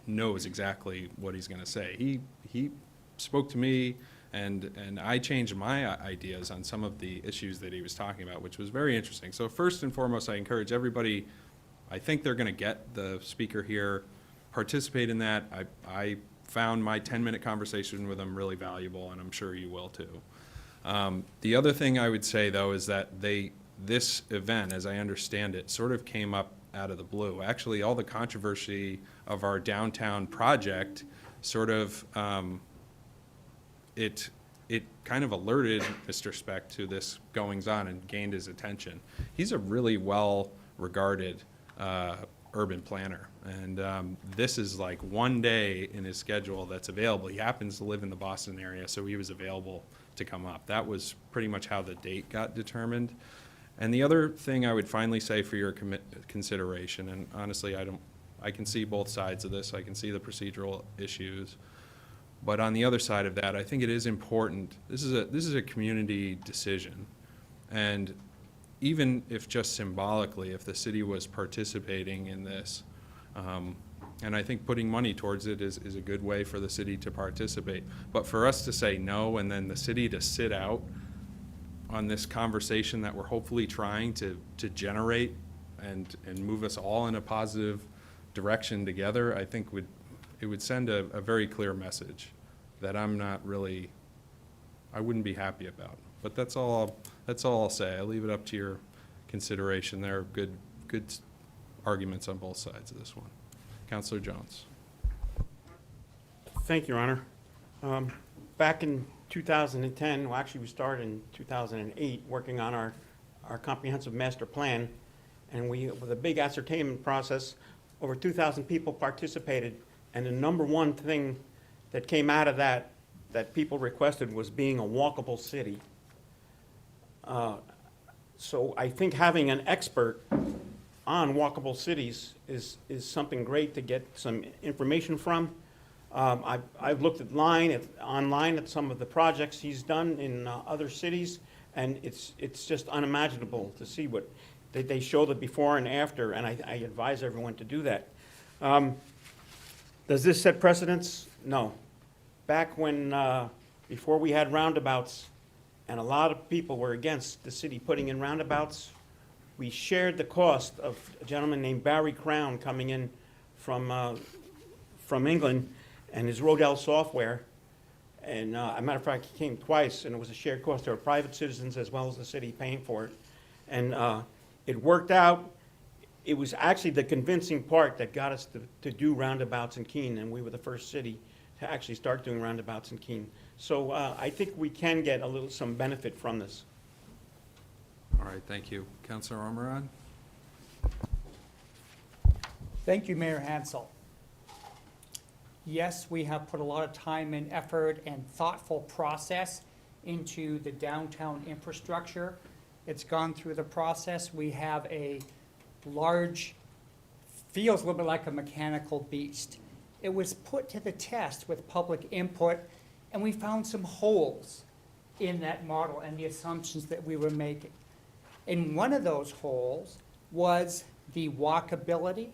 knows exactly what he's going to say. He spoke to me, and I changed my ideas on some of the issues that he was talking about, which was very interesting. So first and foremost, I encourage everybody, I think they're going to get the speaker here, participate in that. I found my 10-minute conversation with him really valuable, and I'm sure you will too. The other thing I would say, though, is that this event, as I understand it, sort of came up out of the blue. Actually, all the controversy of our downtown project sort of, it kind of alerted Mr. Speck to this goings-on and gained his attention. He's a really well-regarded urban planner, and this is like one day in his schedule that's available. He happens to live in the Boston area, so he was available to come up. That was pretty much how the date got determined. And the other thing I would finally say for your consideration, and honestly, I can see both sides of this. I can see the procedural issues. But on the other side of that, I think it is important. This is a community decision. And even if just symbolically, if the city was participating in this, and I think putting money towards it is a good way for the city to participate. But for us to say no and then the city to sit out on this conversation that we're hopefully trying to generate and move us all in a positive direction together, I think it would send a very clear message that I wouldn't be happy about. But that's all I'll say. I leave it up to your consideration. There are good arguments on both sides of this one. Councilor Jones. Thank you, Your Honor. Back in 2010, well, actually we started in 2008, working on our comprehensive master plan, and with a big ascertainment process, over 2,000 people participated, and the number one thing that came out of that people requested was being a walkable city. So I think having an expert on walkable cities is something great to get some information from. I've looked online at some of the projects he's done in other cities, and it's just unimaginable to see what they show the before and after, and I advise everyone to do that. Does this set precedents? No. Back when, before we had roundabouts, and a lot of people were against the city putting in roundabouts, we shared the cost of a gentleman named Barry Crown coming in from England and his Rodel software. And a matter of fact, he came twice, and it was a shared cost. There were private citizens as well as the city paying for it. And it worked out. It was actually the convincing part that got us to do roundabouts in Keene, and we were the first city to actually start doing roundabouts in Keene. So I think we can get some benefit from this. All right, thank you. Councilor Ormerod? Thank you, Mayor Hansel. Yes, we have put a lot of time and effort and thoughtful process into the downtown infrastructure. It's gone through the process. We have a large, feels a little bit like a mechanical beast. It was put to the test with public input, and we found some holes in that model and the assumptions that we were making. And one of those holes was the walkability,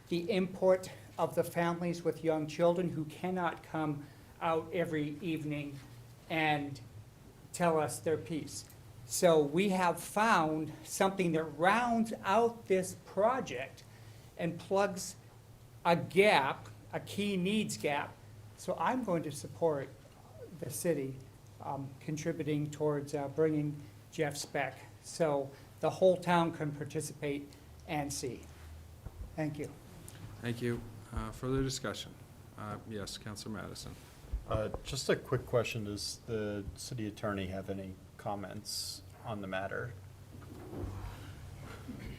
the input of the families with young children who cannot come out every evening and tell us their piece. So we have found something that rounds out this project and plugs a gap, a key needs gap. So I'm going to support the city contributing towards bringing Jeff Speck, so the whole town can participate and see. Thank you. Thank you. Further discussion? Yes, Councilor Madison. Just a quick question. Does the city attorney have any comments on the matter?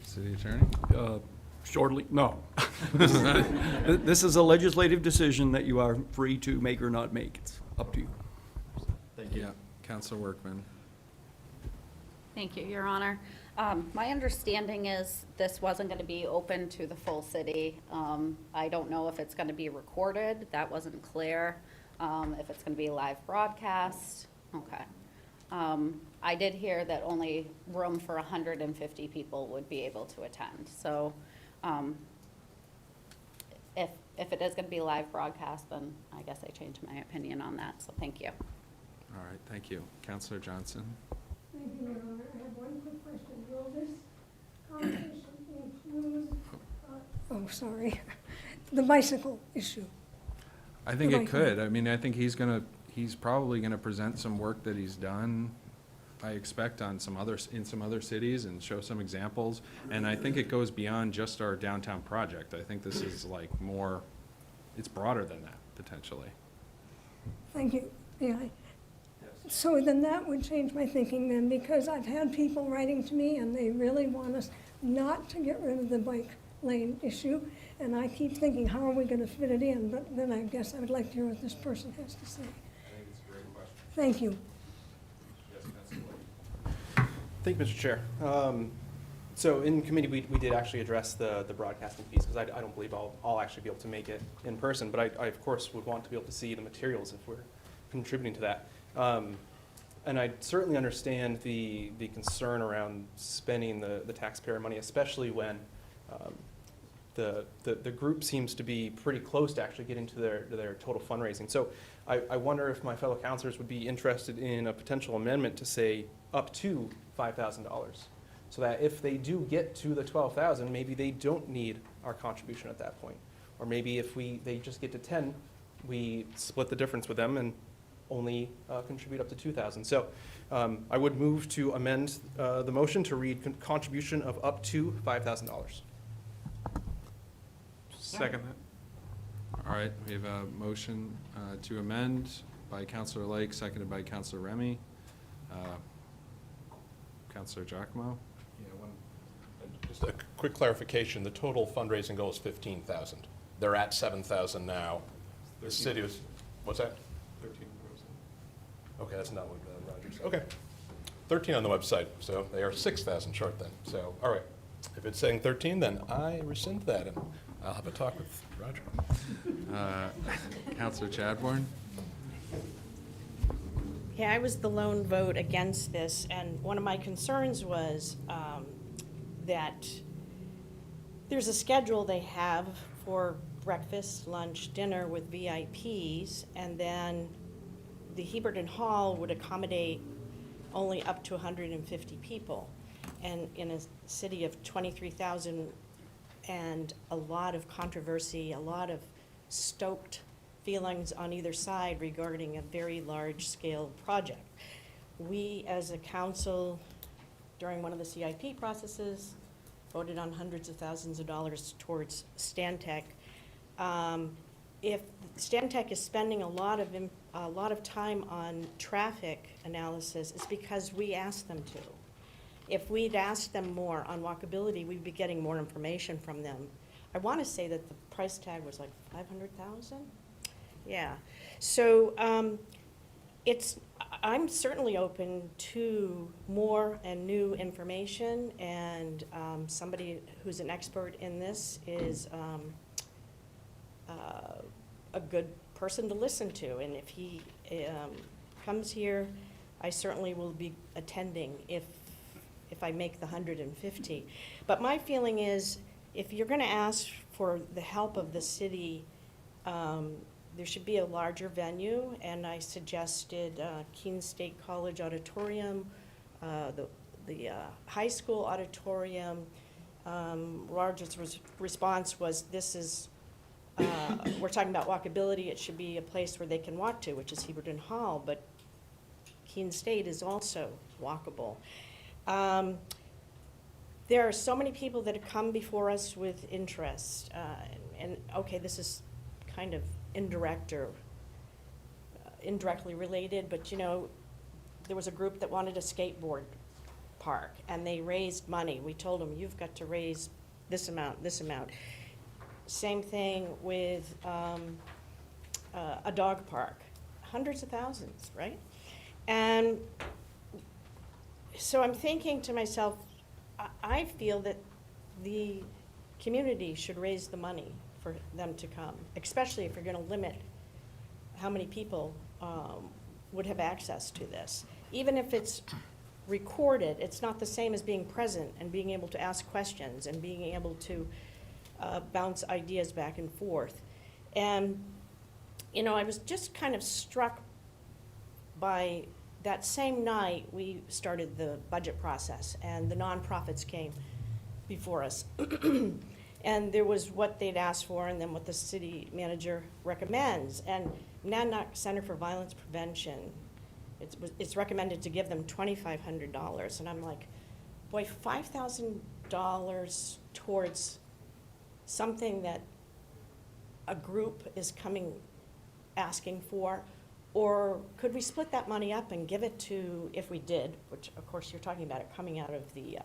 City Attorney? Shortly, no. This is a legislative decision that you are free to make or not make. It's up to you. Thank you. Yeah, Councilor Workman. Thank you, Your Honor. My understanding is this wasn't going to be open to the full city. I don't know if it's going to be recorded. That wasn't clear. If it's going to be a live broadcast. Okay. I did hear that only room for 150 people would be able to attend. So if it is going to be a live broadcast, then I guess I changed my opinion on that. So thank you. All right, thank you. Councilor Johnson. Thank you, Your Honor. I have one quick question. Will this conversation include, the bicycle issue? I think it could. I mean, I think he's probably gonna present some work that he's done, I expect, in some other cities and show some examples. And I think it goes beyond just our downtown project. I think this is like more, it's broader than that, potentially. Thank you. Yeah. So then that would change my thinking then, because I've had people writing to me and they really want us not to get rid of the bike lane issue. And I keep thinking, how are we gonna fit it in? But then I guess I would like to hear what this person has to say. I think it's a great question. Thank you. Yes, Councilor. Thank you, Mr. Chair. So in committee, we did actually address the broadcasting piece, because I don't believe I'll actually be able to make it in person, but I of course would want to be able to see the materials if we're contributing to that. And I certainly understand the concern around spending the taxpayer money, especially when the group seems to be pretty close to actually getting to their total fundraising. So I wonder if my fellow councilors would be interested in a potential amendment to say up to $5,000, so that if they do get to the 12,000, maybe they don't need our contribution at that point. Or maybe if they just get to 10, we split the difference with them and only contribute up to 2,000. So I would move to amend the motion to read contribution of up to $5,000. Second that. All right, we have a motion to amend by Councilor Lake, seconded by Councilor Remy. Councilor Giacomo? Just a quick clarification, the total fundraising goal is 15,000. They're at 7,000 now. The city was, what's that? 13%. Okay, that's not what Rogers, okay. 13 on the website, so they are 6,000 short then. So, all right, if it's saying 13, then I rescind that, and I'll have a talk with Roger. Councilor Chadbourne? Yeah, I was the lone vote against this, and one of my concerns was that there's a schedule they have for breakfast, lunch, dinner with VIPs, and then the Heberton Hall would accommodate only up to 150 people. And in a city of 23,000 and a lot of controversy, a lot of stoked feelings on either side regarding a very large-scale project. We, as a council, during one of the CIP processes, voted on hundreds of thousands of dollars towards Stantec. If Stantec is spending a lot of time on traffic analysis, it's because we asked them to. If we'd asked them more on walkability, we'd be getting more information from them. I want to say that the price tag was like 500,000. Yeah. So I'm certainly open to more and new information, and somebody who's an expert in this is a good person to listen to. And if he comes here, I certainly will be attending if I make the 150. But my feeling is, if you're going to ask for the help of the city, there should be a larger venue, and I suggested Keene State College Auditorium, the high school auditorium. Largest response was, this is, we're talking about walkability, it should be a place where they can walk to, which is Heberton Hall, but Keene State is also walkable. There are so many people that have come before us with interest, and okay, this is kind of indirect or indirectly related, but you know, there was a group that wanted a skateboard park, and they raised money. We told them, you've got to raise this amount, this amount. Same thing with a dog park, hundreds of thousands, right? And so I'm thinking to myself, I feel that the community should raise the money for them to come, especially if you're gonna limit how many people would have access to this. Even if it's recorded, it's not the same as being present and being able to ask questions and being able to bounce ideas back and forth. And, you know, I was just kind of struck by that same night we started the budget process and the nonprofits came before us. And there was what they'd asked for and then what the city manager recommends. And Monadnock Center for Violence Prevention, it's recommended to give them $2,500. And I'm like, boy, $5,000 towards something that a group is coming, asking for, or could we split that money up and give it to, if we did, which of course you're talking about it coming out of the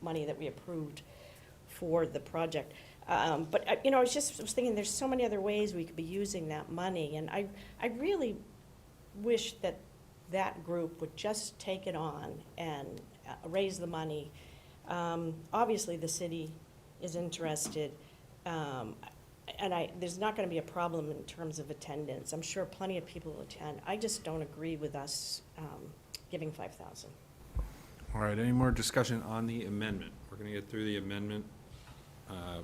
money that we approved for the project. But you know, I was thinking there's so many other ways we could be using that money, and I really wish that that group would just take it on and raise the money. Obviously, the city is interested, and there's not going to be a problem in terms of attendance. I'm sure plenty of people will attend. I just don't agree with us giving $5,000. All right, any more discussion on the amendment? We're going to get through the amendment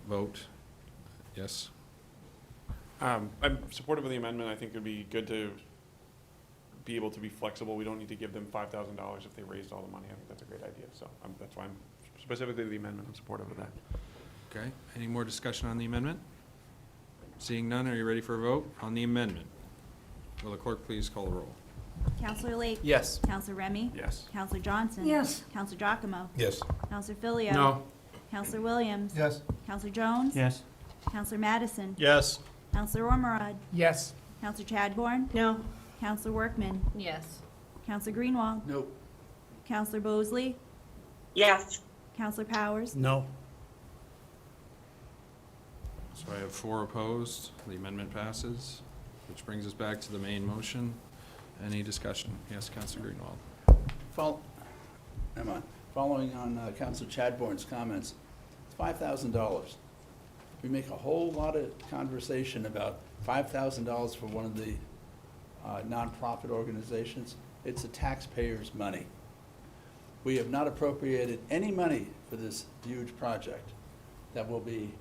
vote. Yes? I'm supportive of the amendment. I think it'd be good to be able to be flexible. We don't need to give them $5,000 if they raised all the money. I think that's a great idea. So that's why I'm specifically the amendment. I'm supportive of that. Okay, any more discussion on the amendment? Seeing none, are you ready for a vote on the amendment? Will the clerk please call the roll? Counselor Lake? Yes. Counselor Remy? Yes. Counselor Johnson? Yes. Counselor Giacomo? Yes. Counselor Filio? No. Counselor Williams? Yes. Counselor Jones? Yes. Counselor Madison? Yes. Counselor Ormerod? Yes. Counselor Chadbourne? No. Counselor Workman? Yes. Counselor Greenwald? Nope. Counselor Bosley? Yes. Counselor Powers? No. So I have 4 opposed. The amendment passes, which brings us back to the main motion. Any discussion? Yes, Councilor Greenwald. Following on Councilor Chadbourne's comments, it's $5,000. We make a whole lot of conversation about $5,000 for one of the nonprofit organizations. It's the taxpayers' money. We have not appropriated any money for this huge project that will be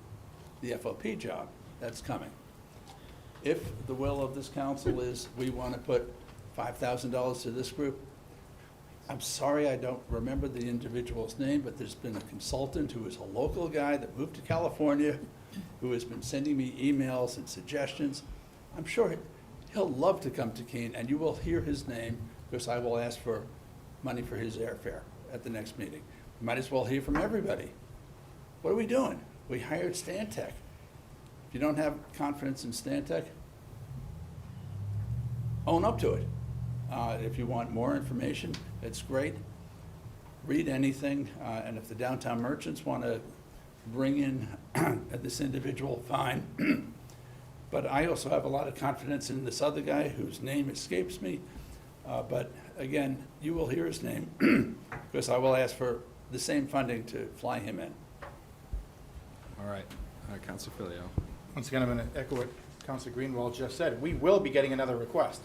the FOP job that's coming. If the will of this council is we want to put $5,000 to this group, I'm sorry I don't remember the individual's name, but there's been a consultant who is a local guy that moved to California who has been sending me emails and suggestions. I'm sure he'll love to come to Keene, and you will hear his name because I will ask for money for his airfare at the next meeting. We might as well hear from everybody. What are we doing? We hired Stantec. If you don't have confidence in Stantec, own up to it. If you want more information, it's great. Read anything, and if the downtown merchants want to bring in this individual, fine. But I also have a lot of confidence in this other guy whose name escapes me. But again, you will hear his name because I will ask for the same funding to fly him in. All right, Councilor Filio. Once again, I'm going to echo what Councilor Greenwald just said. We will be getting another request.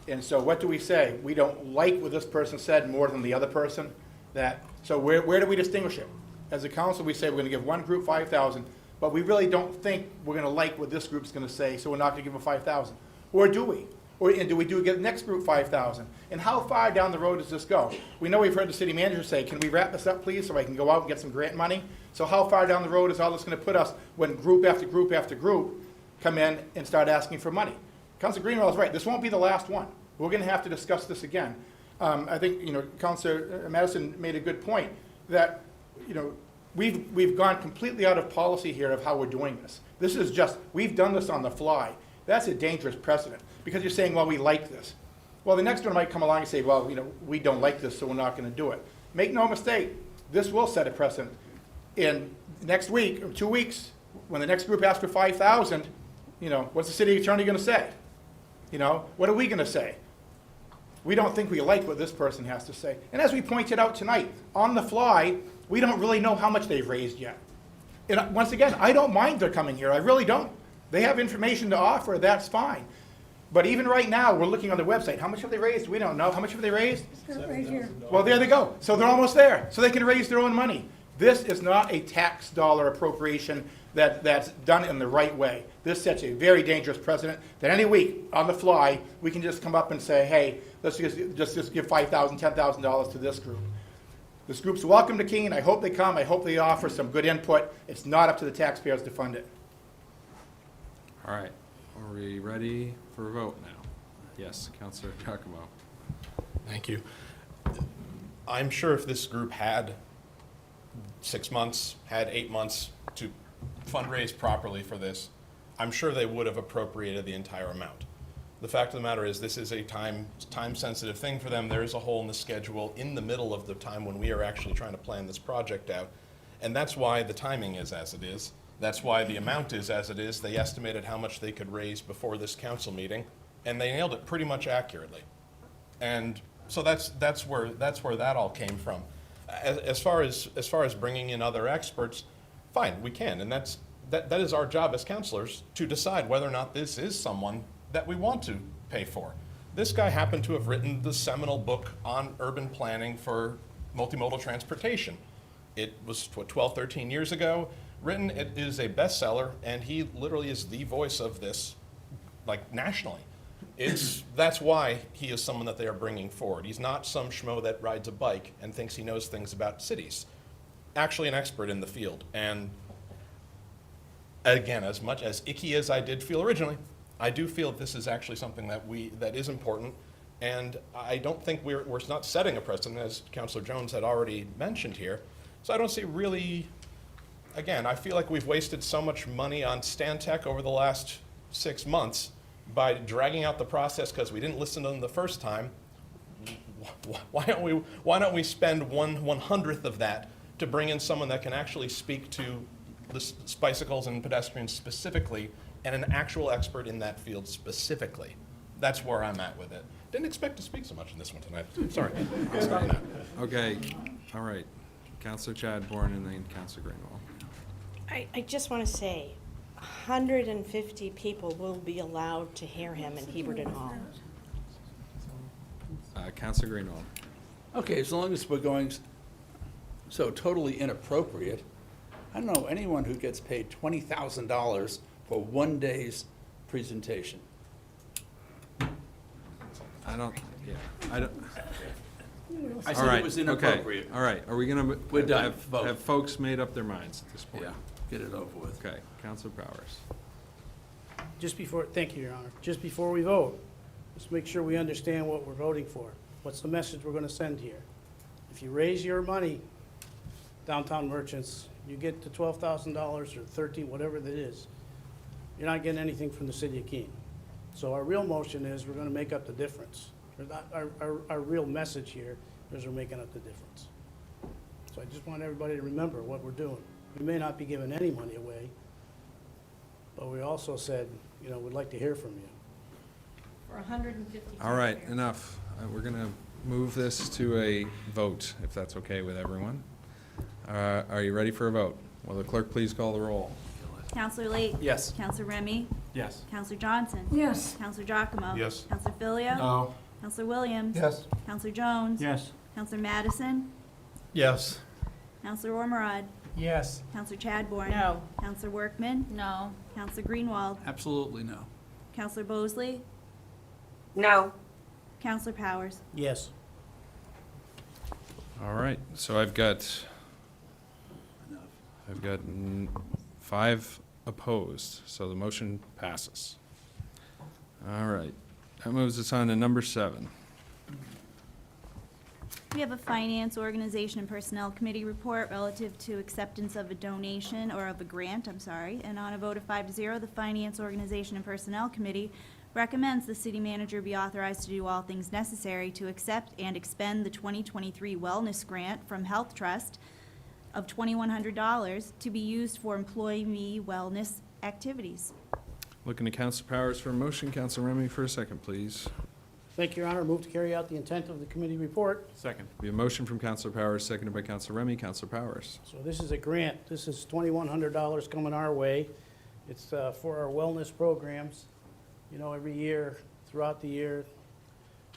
And so what do we say? We don't like what this person said more than the other person? So where do we distinguish it? As a council, we say we're going to give one group $5,000, but we really don't think we're gonna like what this group's gonna say, so we're not gonna give them 5,000. Or do we? And do we get the next group 5,000? And how far down the road does this go? We know we've heard the city manager say, can we wrap this up, please, so I can go out and get some grant money? So how far down the road is all this gonna put us when group after group after group come in and start asking for money? Councilor Greenwell is right. This won't be the last one. We're gonna have to discuss this again. I think, Councilor Madison made a good point that, we've gone completely out of policy here of how we're doing this. This is just, we've done this on the fly. That's a dangerous precedent, because you're saying, well, we like this. Well, the next one might come along and say, well, we don't like this, so we're not gonna do it. Make no mistake, this will set a precedent. In next week, or 2 weeks, when the next group asks for 5,000, what's the city attorney gonna say? What are we gonna say? We don't think we like what this person has to say. And as we pointed out tonight, on the fly, we don't really know how much they've raised yet. And once again, I don't mind their coming here, I really don't. They have information to offer, that's fine. But even right now, we're looking on the website, how much have they raised? We don't know. How much have they raised? Right here. Well, there they go. So they're almost there. So they can raise their own money. This is not a tax dollar appropriation that's done in the right way. This sets a very dangerous precedent that any week, on the fly, we can just come up and say, hey, let's just give $5,000, $10,000 to this group. This group's welcome to Keene. I hope they come. I hope they offer some good input. It's not up to the taxpayers to fund it. All right, are we ready for a vote now? Yes, Councilor Giacomo. Thank you. I'm sure if this group had 6 months, had 8 months to fundraise properly for this, I'm sure they would have appropriated the entire amount. The fact of the matter is, this is a time-sensitive thing for them. There is a hole in the schedule in the middle of the time when we are actually trying to plan this project out. And that's why the timing is as it is. That's why the amount is as it is. They estimated how much they could raise before this council meeting, and they nailed it pretty much accurately. And so that's where that all came from. As far as bringing in other experts, fine, we can, and that is our job as councilors to decide whether or not this is someone that we want to pay for. This guy happened to have written the seminal book on urban planning for multimodal transportation. It was 12, 13 years ago written. It is a bestseller, and he literally is the voice of this, like, nationally. That's why he is someone that they are bringing forward. He's not some schmo that rides a bike and thinks he knows things about cities. Actually an expert in the field. And again, as much as icky as I did feel originally, I do feel this is actually something that is important. And I don't think we're not setting a precedent, as Councilor Jones had already mentioned here. So I don't see really, again, I feel like we've wasted so much money on Stantec over the last 6 months by dragging out the process because we didn't listen to them the first time. Why don't we spend 1/100th of that to bring in someone that can actually speak to the bicycles and pedestrians specifically, and an actual expert in that field specifically? That's where I'm at with it. Didn't expect to speak so much in this one tonight. Sorry. I'll stop now. Okay, all right. Councilor Chadbourne and then Councilor Greenwald. I just want to say, 150 people will be allowed to hear him in Heberton Hall. Councilor Greenwald. Okay, as long as we're going so totally inappropriate, I don't know anyone who gets paid $20,000 for one day's presentation. I don't. I All said right, it was inappropriate. Okay. All right, are we gonna We're done. have folks made up their minds at this point? Yeah, get it over with. Okay, Councilor Powers. Thank you, Your Honor. Just before we vote, let's make sure we understand what we're voting for. What's the message we're gonna send here? If you raise your money, downtown merchants, you get to $12,000 or 13, whatever that is, you're not getting anything from the city of Keene. So our real motion is we're gonna make up the difference. Our real message here is we're making up the difference. So I just want everybody to remember what we're doing. We may not be giving any money away, but we also said, we'd like to hear from you. For 150. All right, enough. We're gonna move this to a vote, if that's okay with everyone. Are you ready for a vote? Will the clerk please call the roll? Counselor Late? Yes. Counselor Remy? Yes. Counselor Johnson? Yes. Counselor Giacomo? Yes. Counselor Filio? No. Counselor Williams? Yes. Counselor Jones? Yes. Counselor Madison? Yes. Counselor Ormerod? Yes. Counselor Chadbourne? No. Counselor Workman? No. Counselor Greenwald? Absolutely no. Counselor Bosley? No. Counselor Powers? Yes. All right, so I've got 5 opposed, so the motion passes. All right, that moves us on to number 7. We have a Finance, Organization, and Personnel Committee report relative to acceptance of a donation, or of a grant, and on a vote of 5-0, the Finance, Organization, and Personnel Committee recommends the city manager be authorized to do all things necessary to accept and expend the 2023 wellness grant from Health Trust of $2,100 to be used for employee wellness activities. Looking to Counselor Powers for a motion, Counselor Remy for a second, please. Thank you, Your Honor. Move to carry out the intent of the committee report. Second. We have a motion from Counselor Powers, seconded by Counselor Remy. Counselor Powers. So this is a grant. This is $2,100 coming our way. It's for our wellness programs. You know, every year, throughout the year,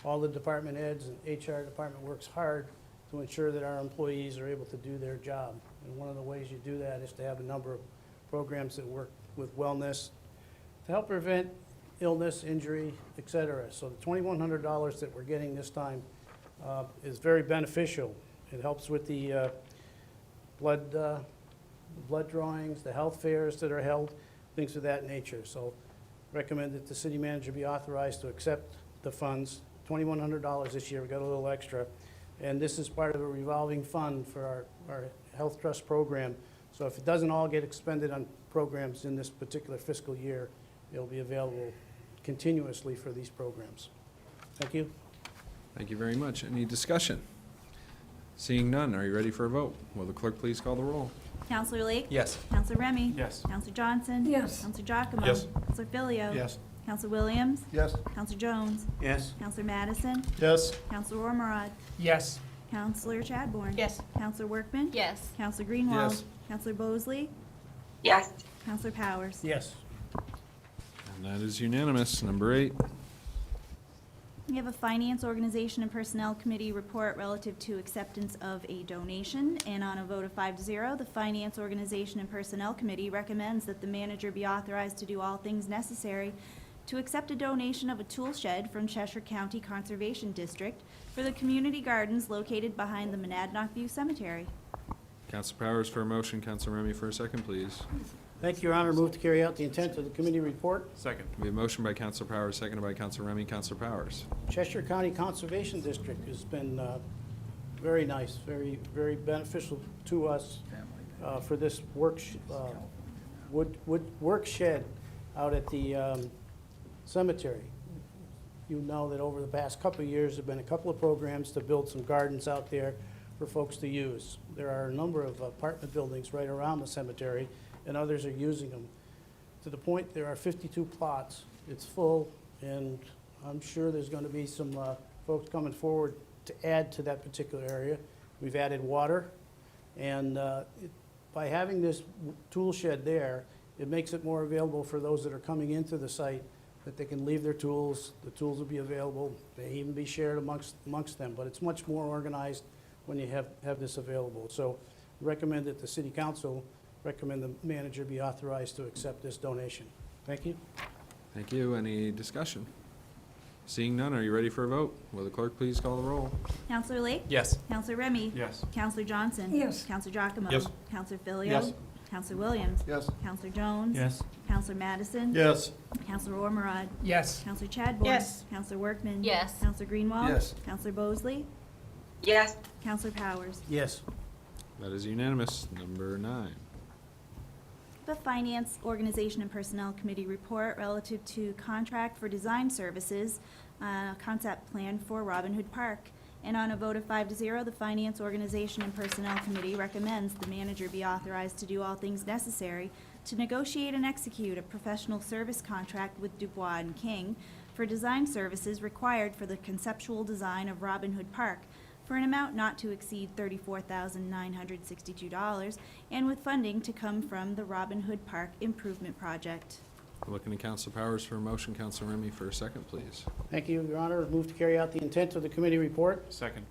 all the department heads and HR department works hard to ensure that our employees are able to do their job. And one of the ways you do that is to have a number of programs that work with wellness to help prevent illness, injury, et cetera. So the $2,100 that we're getting this time is very beneficial. It helps with the blood drawings, the health fairs that are held, things of that nature. So recommend that the city manager be authorized to accept the funds, $2,100 this year. We got a little extra. And this is part of a revolving fund for our Health Trust program. So if it doesn't all get expended on programs in this particular fiscal year, it'll be available continuously for these programs. Thank you. Thank you very much. Any discussion? Seeing none, are you ready for a vote? Will the clerk please call the roll? Counselor Lake? Yes. Counselor Remy? Yes. Counselor Johnson? Yes. Counselor Giacomo? Yes. Counselor Filio? Yes. Counselor Williams? Yes. Counselor Jones? Yes. Counselor Madison? Yes. Counselor Ormerod? Yes. Counselor Chadbourne? Yes. Counselor Workman? Yes. Counselor Greenwald? Yes. Counselor Bosley? Yes. Counselor Powers? Yes. And that is unanimous. Number 8. We have a Finance, Organization, and Personnel Committee report relative to acceptance of a donation, and on a vote of 5-0, the Finance, Organization, and Personnel Committee recommends that the manager be authorized to do all things necessary to accept a donation of a tool shed from Cheshire County Conservation District for the community gardens located behind the Monadnock View Cemetery. Counselor Powers for a motion, Counselor Remy for a second, please. Thank you, Your Honor. Move to carry out the intent of the committee report. Second. We have a motion by Counselor Powers, seconded by Counselor Remy. Counselor Powers. Cheshire County Conservation District has been very nice, very beneficial to us for this work shed out at the cemetery. You know that over the past couple of years, there have been a couple of programs to build some gardens out there for folks to use. There are a number of apartment buildings right around the cemetery, and others are using them. To the point, there are 52 plots. It's full, and I'm sure there's going to be some folks coming forward to add to that particular area. We've added water, and by having this tool shed there, it makes it more available for those that are coming into the site, that they can leave their tools. The tools will be available. They even be shared amongst them, but it's much more organized when you have this available. So recommend that the city council recommend the manager be authorized to accept this donation. Thank you. Thank you. Any discussion? Seeing none, are you ready for a vote? Will the clerk please call the roll? Counselor Lake? Yes. Counselor Remy? Yes. Counselor Johnson? Yes. Counselor Giacomo? Yes. Counselor Filio? Yes. Counselor Williams? Yes. Counselor Jones? Yes. Counselor Madison? Yes. Counselor Ormerod? Yes. Counselor Chadbourne? Yes. Counselor Workman? Yes. Counselor Greenwald? Yes. Counselor Bosley? Yes. Counselor Powers? Yes. That is unanimous. Number 9. The Finance, Organization, and Personnel Committee report relative to contract for design services, concept plan for Robin Hood Park. And on a vote of 5-0, the Finance, Organization, and Personnel Committee recommends the manager be authorized to do all things necessary to negotiate and execute a professional service contract with Dubois and King for design services required for the conceptual design of Robin Hood Park for an amount not to exceed $34,962, and with funding to come from the Robin Hood Park Improvement Project. Looking to Counselor Powers for a motion, Counselor Remy for a second, please. Thank you, Your Honor. Move to carry out the intent of the committee report. Second.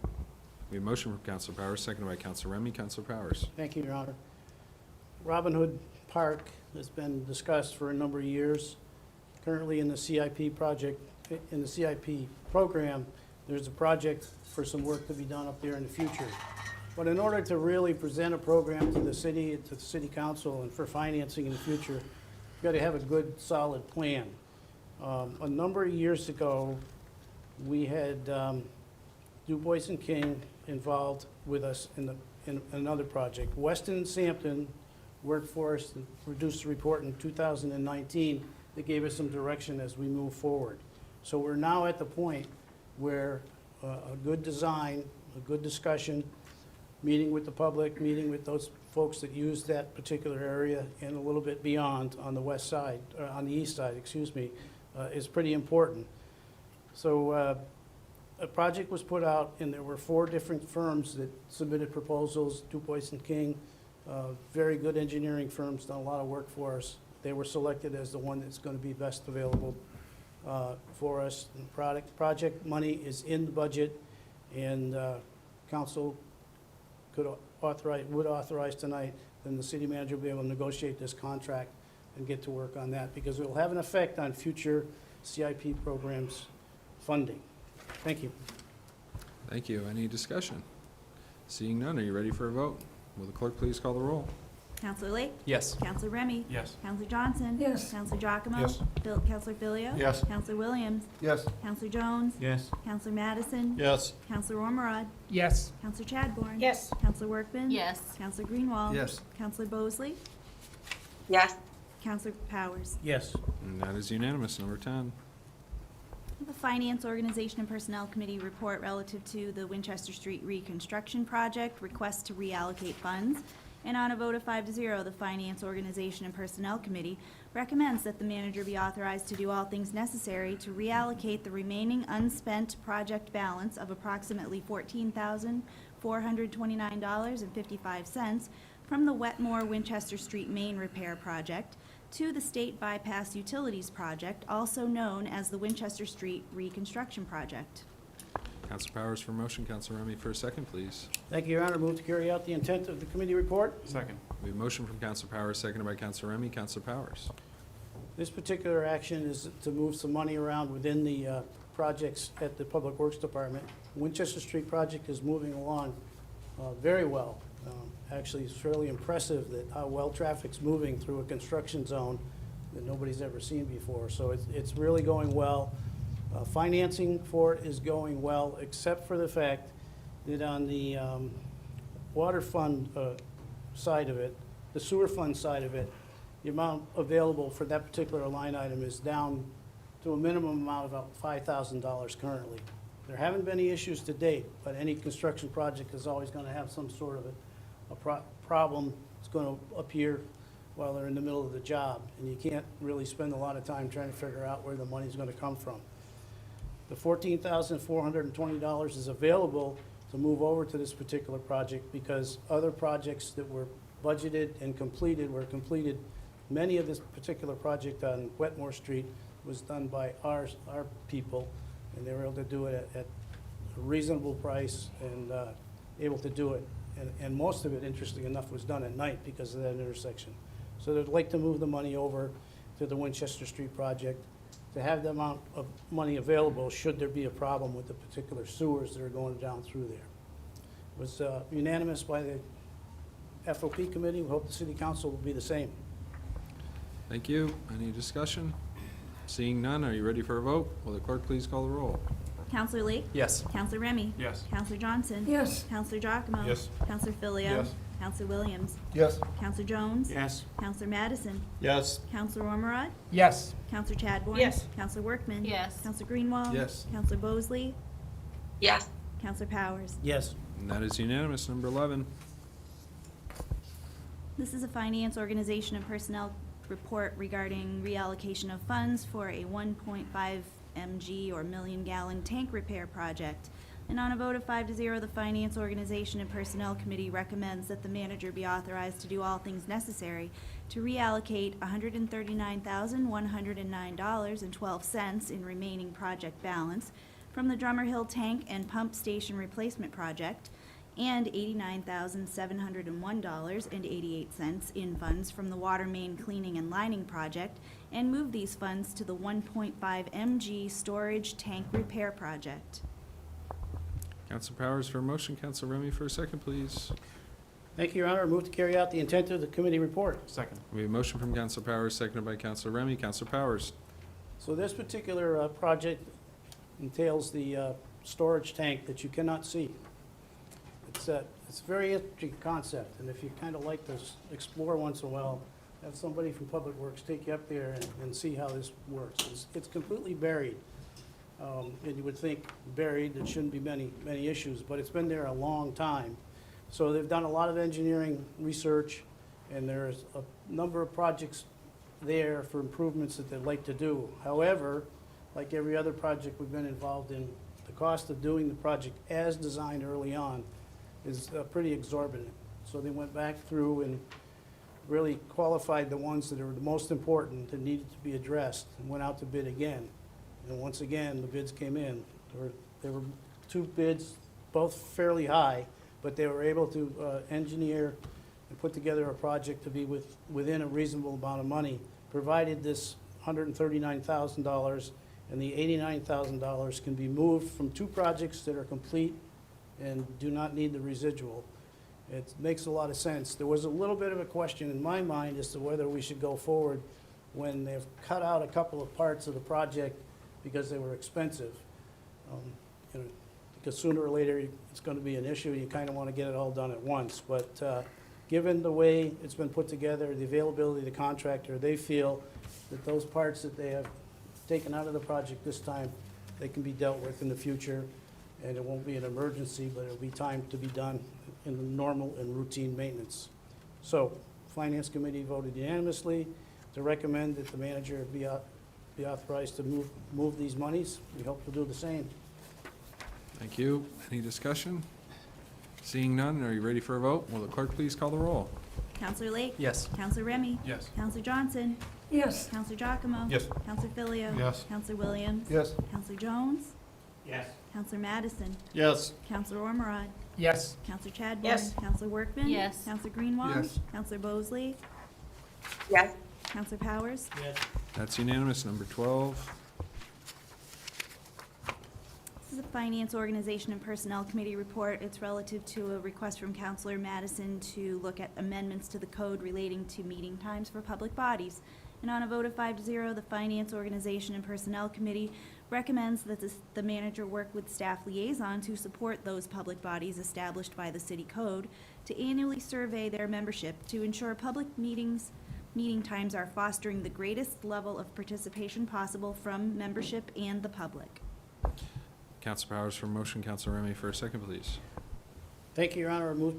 We have a motion from Counselor Powers, seconded by Counselor Remy. Counselor Powers. Thank you, Your Honor. Robin Hood Park has been discussed for a number of years. Currently in the CIP project, in the CIP program, there's a project for some work to be done up there in the future. But in order to really present a program to the city, to the city council, and for financing in the future, you've got to have a good, solid plan. A number of years ago, we had Du Bois and King involved with us in another project. Weston and Sampton worked for us and produced a report in 2019 that gave us some direction as we move forward. So we're now at the point where a good design, a good discussion, meeting with the public, meeting with those folks that use that particular area and a little bit beyond on the west side, on the east side, excuse me, is pretty important. So a project was put out, and there were 4 different firms that submitted proposals. Du Bois and King, very good engineering firms, done a lot of work for us. They were selected as the one that's going to be best available for us. And project money is in the budget, and council would authorize tonight, then the city manager will be able to negotiate this contract and get to work on that, because it will have an effect on future CIP programs funding. Thank you. Thank you. Any discussion? Seeing none, are you ready for a vote? Will the clerk please call the roll? Counselor Lake? Yes. Counselor Remy? Yes. Counselor Johnson? Yes. Counselor Giacomo? Yes. Counselor Filio? Yes. Counselor Williams? Yes. Counselor Jones? Yes. Counselor Madison? Yes. Counselor Ormerod? Yes. Counselor Chadbourne? Yes. Counselor Workman? Yes. Counselor Greenwald? Yes. Counselor Bosley? Yes. Counselor Powers? Yes. And that is unanimous. Number 10. The Finance, Organization, and Personnel Committee report relative to the Winchester Street reconstruction project, request to reallocate funds. And on a vote of 5 to 0, the Finance, Organization, and Personnel Committee recommends that the manager be authorized to do all things necessary to reallocate the remaining unspent project balance of approximately $14,429.55 from the Wetmore Winchester Street main repair project to the State Bypass Utilities Project, also known as the Winchester Street Reconstruction Project. Counselor Powers for motion. Counselor Remy for a second, please. Thank you, Your Honor. Move to carry out the intent of the committee report. Second. We have a motion from Counselor Powers, seconded by Counselor Remy. Counselor Powers. This particular action is to move some money around within the projects at the Public Works Department. Winchester Street project is moving along very well. Actually, it's fairly impressive that how well traffic's moving through a construction zone that nobody's ever seen before. So it's really going well. Financing for it is going well, except for the fact that on the water fund side of it, the sewer fund side of it, the amount available for that particular line item is down to a minimum amount of about $5,000 currently. There haven't been any issues to date, but any construction project is always going to have some sort of a problem that's going to appear while they're in the middle of the job, and you can't really spend a lot of time trying to figure out where the money's going to come from. The $14,420 is available to move over to this particular project because other projects that were budgeted and completed were completed. Many of this particular project on Wetmore Street was done by our people, and they were able to do it at a reasonable price and able to do it. And most of it, interesting enough, was done at night because of that intersection. So they'd like to move the money over to the Winchester Street project to have the amount of money available should there be a problem with the particular sewers that are going down through there. It was unanimous by the FOP committee. We hope the city council will be the same. Thank you. Any discussion? Seeing none, are you ready for a vote? Will the clerk please call the roll? Counselor Lake? Yes. Counselor Remy? Yes. Counselor Johnson? Yes. Counselor Giacomo? Yes. Counselor Filio? Yes. Counselor Williams? Yes. Counselor Jones? Yes. Counselor Madison? Yes. Counselor Ormerod? Yes. Counselor Chadbourne? Yes. Counselor Workman? Yes. Counselor Greenwald? Yes. Counselor Bosley? Yes. Counselor Powers? Yes. And that is unanimous. Number 11. This is a Finance, Organization, and Personnel report regarding reallocation of funds for a 1.5 mg or million-gallon tank repair project. And on a vote of 5 to 0, the Finance, Organization, and Personnel Committee recommends that the manager be authorized to do all things necessary to reallocate $139,109.12 in remaining project balance from the Drummer Hill Tank and Pump Station Replacement Project and $89,701.88 in funds from the water main cleaning and lining project, and move these funds to the 1.5 mg storage tank repair project. Council Powers for a motion, Council Remy for a second, please. Thank you, Your Honor. I move to carry out the intent of the committee report. Second. We have a motion from Council Powers, seconded by Council Remy. Council Powers. So this particular project entails the storage tank that you cannot see. It's a very interesting concept, and if you kind of like to explore once in a while, have somebody from Public Works take you up there and see how this works. It's completely buried. And you would think buried, there shouldn't be many issues, but it's been there a long time. So they've done a lot of engineering research, and there's a number of projects there for improvements that they'd like to do. However, like every other project we've been involved in, the cost of doing the project as designed early on is pretty exorbitant. So they went back through and really qualified the ones that are the most important that needed to be addressed, and went out to bid again. And once again, the bids came in. There were two bids, both fairly high, but they were able to engineer and put together a project to be within a reasonable amount of money, provided this $139,000 and the $89,000 can be moved from two projects that are complete and do not need the residual. It makes a lot of sense. There was a little bit of a question in my mind as to whether we should go forward when they've cut out a couple of parts of the project because they were expensive. You know, because sooner or later, it's going to be an issue. You kind of want to get it all done at once. But given the way it's been put together, the availability of the contractor, they feel that those parts that they have taken out of the project this time, they can be dealt with in the future, and it won't be an emergency, but it'll be time to be done in the normal and routine maintenance. So, Finance Committee voted unanimously to recommend that the manager be authorized to move these monies. We hope to do the same. Thank you. Any discussion? Seeing none, are you ready for a vote? Will the clerk please call the roll? Counselor Lake? Yes. Counselor Remy? Yes. Counselor Johnson? Yes. Counselor Giacomo? Yes. Counselor Filio? Yes. Counselor Williams? Yes. Counselor Jones? Yes. Counselor Madison? Yes. Counselor Ormerod? Yes. Counselor Chadbourne? Yes. Counselor Workman? Yes. Counselor Greenwald? Yes. Counselor Bosley? Yes. Counselor Powers? Yes. That's unanimous. Number 12. This is a Finance, Organization, and Personnel Committee report. It's relative to a request from Counselor Madison to look at amendments to the code relating to meeting times for public bodies. And on a vote of 5-0, the Finance, Organization, and Personnel Committee recommends that the manager work with staff liaison to support those public bodies established by the city code to annually survey their membership to ensure public meeting times are fostering the greatest level of participation possible from membership and the public. Council Powers for a motion. Council Remy for a second, please. Thank you, Your Honor. I move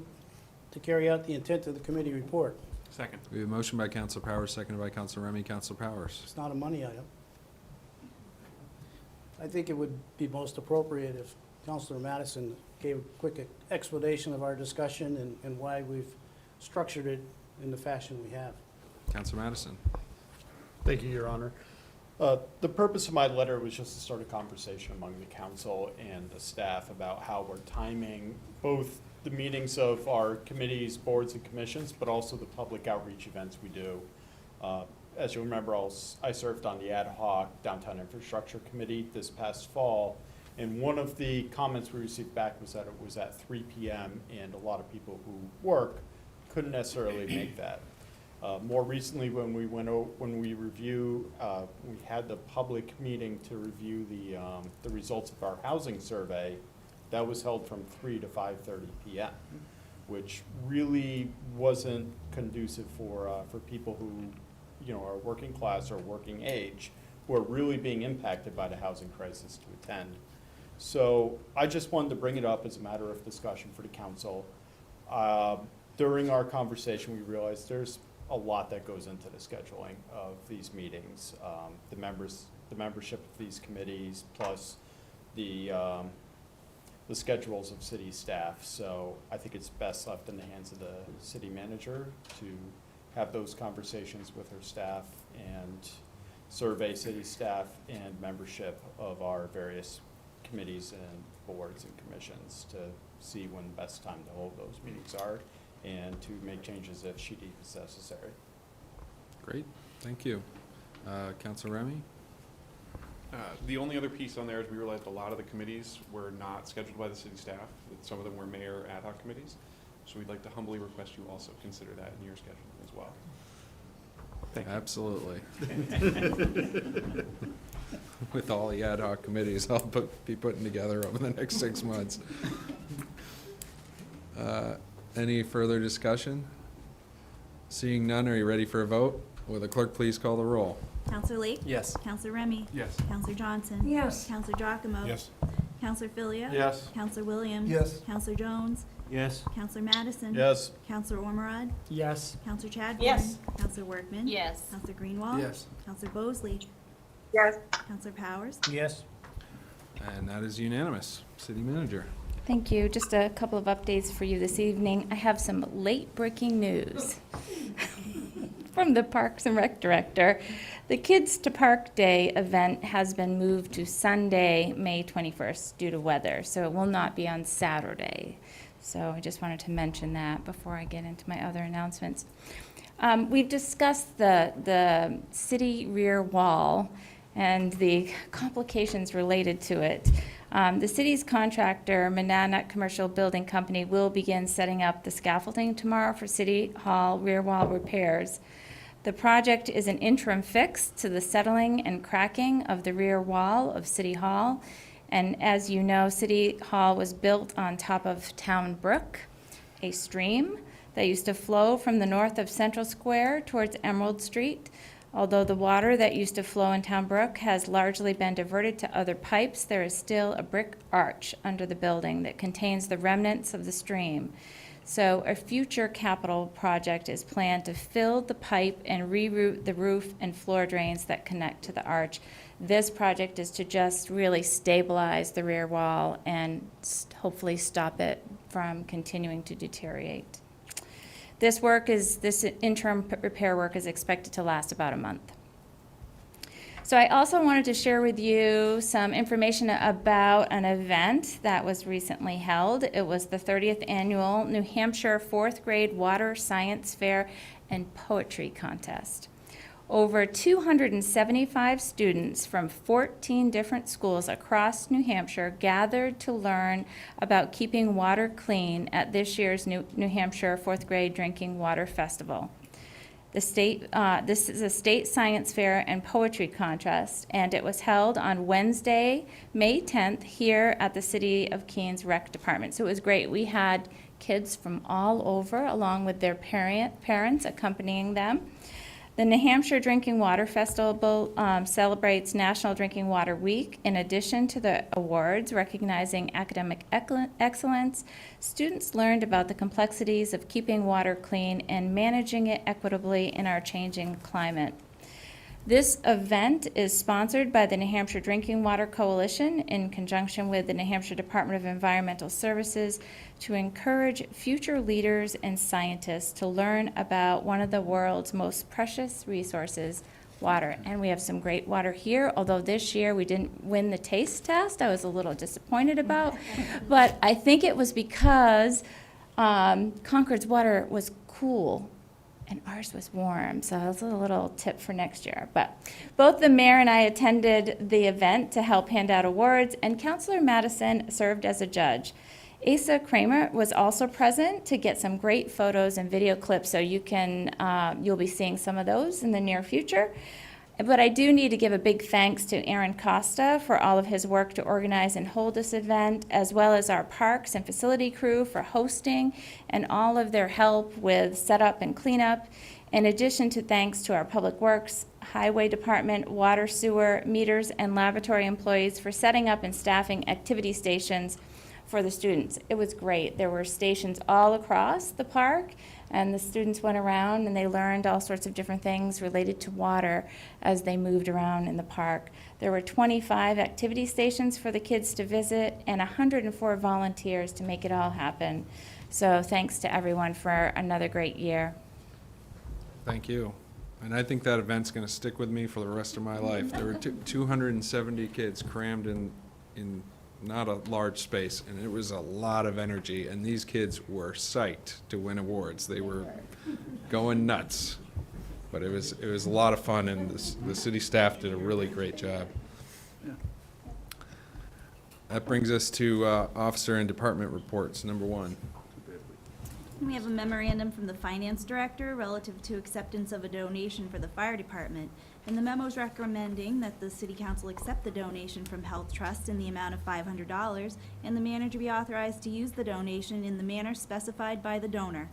to carry out the intent of the committee report. Second. We have a motion by Council Powers, seconded by Council Remy. Council Powers. It's not a money item. I think it would be most appropriate if Councilor Madison gave a quick explanation of our discussion and why we've structured it in the fashion we have. Council Madison. Thank you, Your Honor. The purpose of my letter was just to start a conversation among the council and the staff about how we're timing both the meetings of our committees, boards, and commissions, but also the public outreach events we do. As you remember, I served on the ad hoc Downtown Infrastructure Committee this past fall, and one of the comments we received back was that it was at 3 p.m. and a lot of people who work couldn't necessarily make that. More recently, when we had the public meeting to review the results of our housing survey. That was held from 3 to 5:30 p.m., which really wasn't conducive for people who, are working class or working age, who are really being impacted by the housing crisis to attend. So I just wanted to bring it up as a matter of discussion for the council. During our conversation, we realized there's a lot that goes into the scheduling of these meetings, the membership of these committees, plus the schedules of city staff. So I think it's best left in the hands of the city manager to have those conversations with her staff and survey city staff and membership of our various committees and boards and commissions to see when the best time to hold those meetings are and to make changes if she deems necessary. Great, thank you. Councilor Remy? The only other piece on there is we realized a lot of the committees were not scheduled by the city staff. That some of them were mayor ad hoc committees. So we'd like to humbly request you also consider that in your schedule as well. Thank you. Absolutely. With all the ad hoc committees I'll be putting together over the next 6 months. Any further discussion? Seeing none, are you ready for a vote? Will the clerk please call the roll? Counselor Lake? Yes. Counselor Remy? Yes. Counselor Johnson? Yes. Counselor Giacomo? Yes. Counselor Filia? Yes. Counselor Williams? Yes. Counselor Jones? Yes. Counselor Madison? Yes. Counselor Ormerod? Yes. Counselor Chadbourne? Yes. Counselor Workman? Yes. Counselor Greenwald? Yes. Counselor Bosley? Yes. Counselor Powers? Yes. And that is unanimous. City Manager. Thank you. Just a couple of updates for you this evening. I have some late-breaking news from the Parks and Rec Director. The Kids to Park Day event has been moved to Sunday, May 21st, due to weather, so it will not be on Saturday. So I just wanted to mention that before I get into my other announcements. We've discussed the city rear wall and the complications related to it. The city's contractor, Monadnock Commercial Building Company, will begin setting up the scaffolding tomorrow for City Hall rear wall repairs. The project is an interim fix to the settling and cracking of the rear wall of City Hall. And as you know, City Hall was built on top of Town Brook, a stream that used to flow from the north of Central Square towards Emerald Street. Although the water that used to flow in Town Brook has largely been diverted to other pipes, there is still a brick arch under the building that contains the remnants of the stream. So a future capital project is planned to fill the pipe and reroute the roof and floor drains that connect to the arch. This project is to just really stabilize the rear wall and hopefully stop it from continuing to deteriorate. This interim repair work is expected to last about a month. So I also wanted to share with you some information about an event that was recently held. It was the 30th Annual New Hampshire 4th Grade Water Science Fair and Poetry Contest. Over 275 students from 14 different schools across New Hampshire gathered to learn about keeping water clean at this year's New Hampshire 4th Grade Drinking Water Festival. This is a state science fair and poetry contest, and it was held on Wednesday, May 10th, here at the City of Keene Rec Department. So it was great. We had kids from all over, along with their parents accompanying them. The New Hampshire Drinking Water Festival celebrates National Drinking Water Week. In addition to the awards recognizing academic excellence, students learned about the complexities of keeping water clean and managing it equitably in our changing climate. This event is sponsored by the New Hampshire Drinking Water Coalition in conjunction with the New Hampshire Department of Environmental Services to encourage future leaders and scientists to learn about one of the world's most precious resources, water. And we have some great water here, although this year we didn't win the taste test. I was a little disappointed about, but I think it was because Concord's water was cool and ours was warm, so that's a little tip for next year. But both the mayor and I attended the event to help hand out awards, and Councilor Madison served as a judge. Asa Kramer was also present to get some great photos and video clips, so you'll be seeing some of those in the near future. But I do need to give a big thanks to Aaron Costa for all of his work to organize and hold this event, as well as our parks and facility crew for hosting and all of their help with setup and cleanup. In addition to thanks to our Public Works, Highway Department, Water, Sewer, Meters, and Laboratory employees for setting up and staffing activity stations for the students. It was great. There were stations all across the park, and the students went around and they learned all sorts of different things related to water as they moved around in the park. There were 25 activity stations for the kids to visit and 104 volunteers to make it all happen. So thanks to everyone for another great year. Thank you. And I think that event's going to stick with me for the rest of my life. There were 270 kids crammed in not a large space, and it was a lot of energy, and these kids were psyched to win awards. They were going nuts. But it was a lot of fun, and the city staff did a really great job. That brings us to officer and department reports, number 1. We have a memorandum from the finance director relative to acceptance of a donation for the fire department. And the memo is recommending that the city council accept the donation from Health Trust in the amount of $500, and the manager be authorized to use the donation in the manner specified by the donor.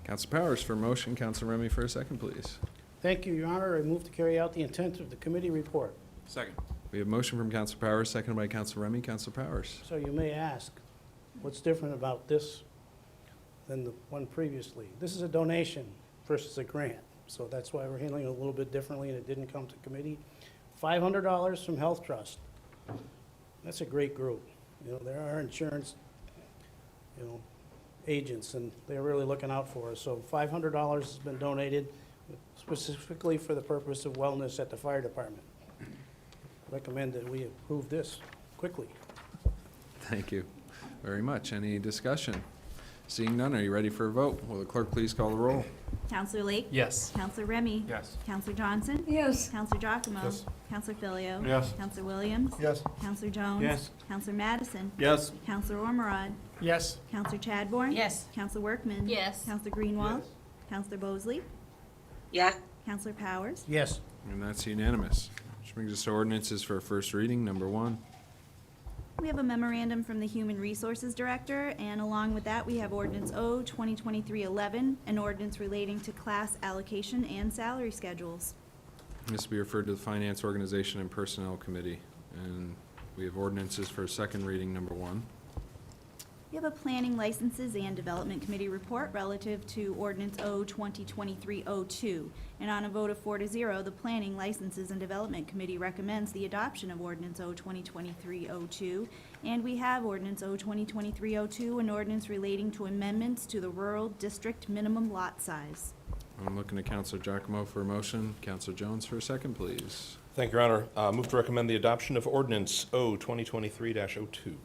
Council Powers for motion, Council Remy for a second, please. Thank you, Your Honor. I move to carry out the intent of the committee report. Second. We have motion from Council Powers, seconded by Council Remy. Council Powers. So you may ask, what's different about this than the one previously? This is a donation versus a grant, so that's why we're handling it a little bit differently, and it didn't come to committee. $500 from Health Trust. That's a great group. You know, they're our insurance, agents, and they're really looking out for us. So $500 has been donated specifically for the purpose of wellness at the fire department. Recommend that we approve this quickly. Thank you very much. Any discussion? Seeing none, are you ready for a vote? Will the clerk please call the roll? Counselor Lake? Yes. Counselor Remy? Yes. Counselor Johnson? Yes. Counselor Giacomo? Yes. Counselor Filio? Yes. Counselor Williams? Yes. Counselor Jones? Yes. Counselor Madison? Yes. Counselor Ormerod? Yes. Counselor Chadbourne? Yes. Counselor Workman? Yes. Counselor Greenwald? Yes. Counselor Bosley? Yes. Counselor Powers? Yes. And that's unanimous. Which brings us to ordinances for first reading, number 1. We have a memorandum from the Human Resources Director, and along with that, we have Ordinance O 2023-11, an ordinance relating to class allocation and salary schedules. This will be referred to the Finance, Organization, and Personnel Committee. And we have ordinances for second reading, number 1. We have a Planning Licenses and Development Committee report relative to Ordinance O 2023-02. And on a vote of 4-0, the Planning Licenses and Development Committee recommends the adoption of Ordinance O 2023-02. And we have Ordinance O 2023-02, an ordinance relating to amendments to the Rural District Minimum Lot Size. I'm looking to Councilor Giacomo for a motion. Councilor Jones for a second, please. Thank you, Your Honor. Move to recommend the adoption of ordinance O 2023-02.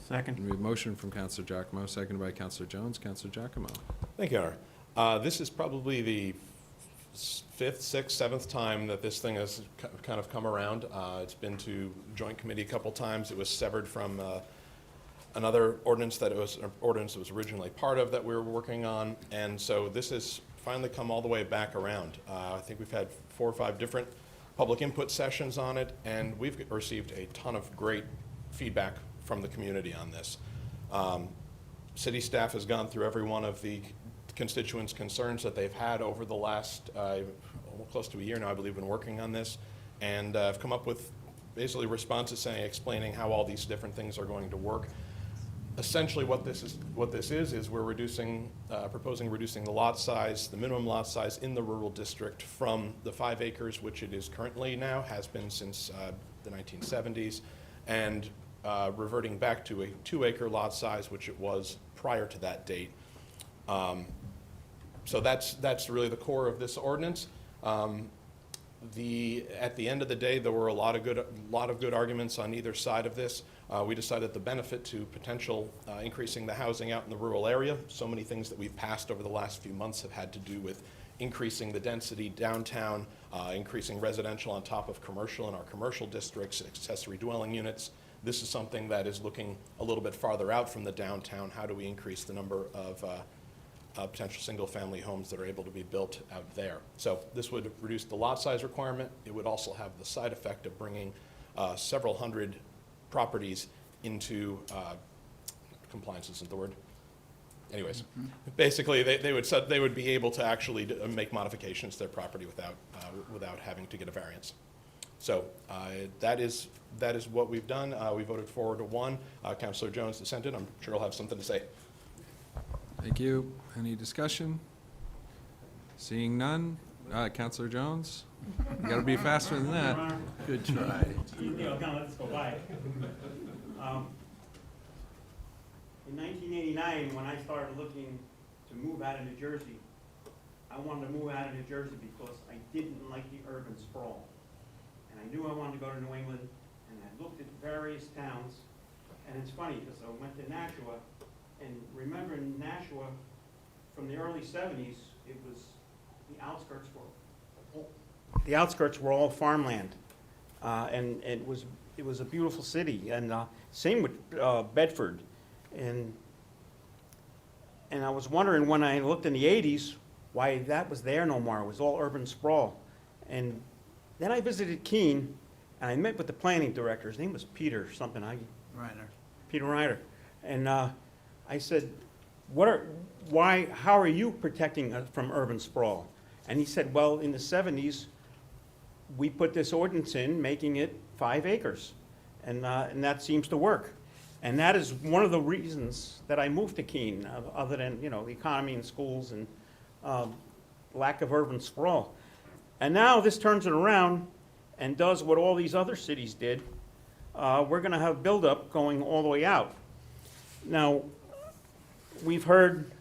Second. And we have motion from Councilor Giacomo, seconded by Councilor Jones. Councilor Giacomo. Thank you, Your Honor. This is probably the 5th, 6th, 7th time that this thing has kind of come around. It's been to joint committee a couple times. It was severed from another ordinance that was originally part of that we were working on. And so this has finally come all the way back around. I think we've had 4 or 5 different public input sessions on it, and we've received a ton of great feedback from the community on this. City staff has gone through every one of the constituents' concerns that they've had over the last close to a year now, I believe, been working on this, and have come up with basically responses explaining how all these different things are going to work. Essentially, what this is we're proposing reducing the lot size, the minimum lot size in the rural district from the 5 acres, which it is currently now, has been since the 1970s, and reverting back to a 2-acre lot size, which it was prior to that date. So that's really the core of this ordinance. At the end of the day, there were a lot of good arguments on either side of this. We decided the benefit to potential increasing the housing out in the rural area. So many things that we've passed over the last few months have had to do with increasing the density downtown, increasing residential on top of commercial in our commercial districts, accessory dwelling units. This is something that is looking a little bit farther out from the downtown. How do we increase the number of potential single-family homes that are able to be built out there? So this would reduce the lot size requirement. It would also have the side effect of bringing several hundred properties into compliance isn't the word. Anyways, basically they would be able to actually make modifications to their property without having to get a variance. So that is what we've done. We voted 4-1. Councilor Jones dissented. I'm sure he'll have something to say. Thank you. Any discussion? Seeing none. Councilor Jones? You gotta be faster than that. Good try. Let's go by. In 1989, when I started looking to move out of New Jersey, I wanted to move out of New Jersey because I didn't like the urban sprawl. And I knew I wanted to go to New England, and I looked at various towns, And it's funny, because I went to Nashua, and remember in Nashua, from the early 70s, it was, the outskirts were all farmland. And it was a beautiful city, and same with Bedford. And I was wondering when I looked in the 80s why that was there no more. It was all urban sprawl. And then I visited Keene, and I met with the planning director. His name was Peter something. Peter Reiner. And I said, how are you protecting us from urban sprawl? And he said, well, in the 70s, we put this ordinance in, making it 5 acres. And that seems to work. And that is one of the reasons that I moved to Keene, other than, the economy and schools and lack of urban sprawl. And now this turns it around and does what all these other cities did. We're going to have buildup going all the way out. Now, we've heard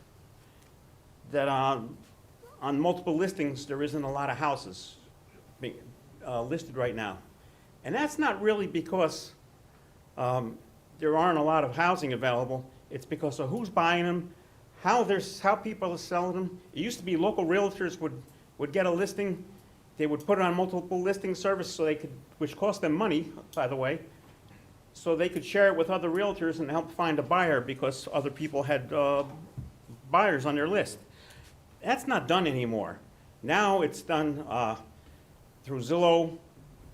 that on multiple listings, there isn't a lot of houses being listed right now. And that's not really because there aren't a lot of housing available. It's because of who's buying them, how people are selling them. It used to be local realtors would get a listing. They would put it on multiple listing service so they could, which cost them money, by the way, so they could share it with other realtors and help find a buyer because other people had buyers on their list. That's not done anymore. Now it's done through Zillow,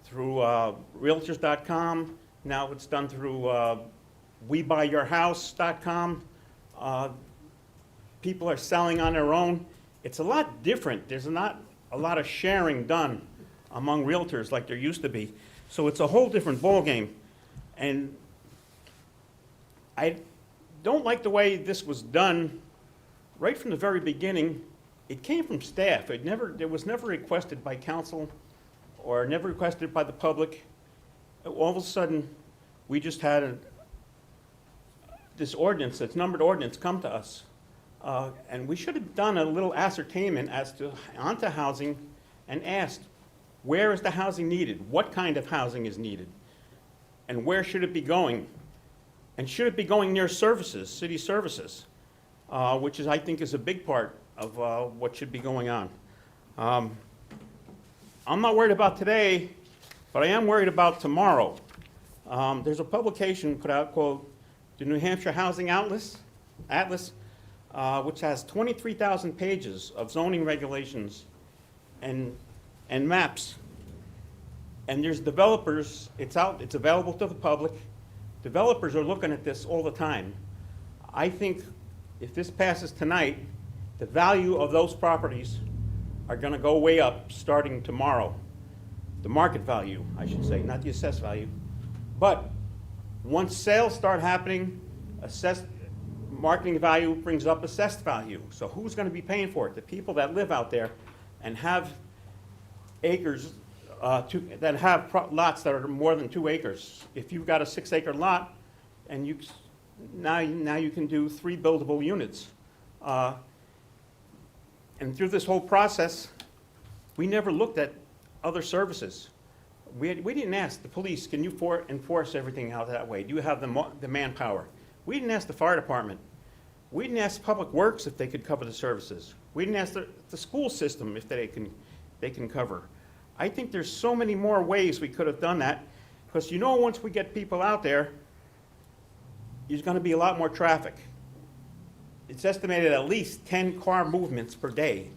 through Realtors.com. Now it's done through WeBuyYourHouse.com. People are selling on their own. It's a lot different. There's not a lot of sharing done among realtors like there used to be. So it's a whole different ballgame. And I don't like the way this was done right from the very beginning. It came from staff. It was never requested by council or never requested by the public. All of a sudden, we just had this ordinance, this numbered ordinance, come to us. And we should have done a little ascertainment as to onto housing and asked, where is the housing needed? What kind of housing is needed? And where should it be going? And should it be going near services, city services, which I think is a big part of what should be going on. I'm not worried about today, but I am worried about tomorrow. There's a publication put out called the New Hampshire Housing Atlas, which has 23,000 pages of zoning regulations and maps. And there's developers, it's available to the public. Developers are looking at this all the time. I think if this passes tonight, the value of those properties are going to go way up starting tomorrow. The market value, I should say, not the assessed value. But once sales start happening, assessed marketing value brings up assessed value. So who's going to be paying for it? The people that live out there and have acres, that have lots that are more than 2 acres. If you've got a 6-acre lot, and now you can do 3 buildable units. And through this whole process, we never looked at other services. We didn't ask the police, can you enforce everything out that way? Do you have the manpower? We didn't ask the fire department. We didn't ask Public Works if they could cover the services. We didn't ask the school system if they can cover. I think there's so many more ways we could have done that, because once we get people out there, there's going to be a lot more traffic. It's estimated at least 10 car movements per day.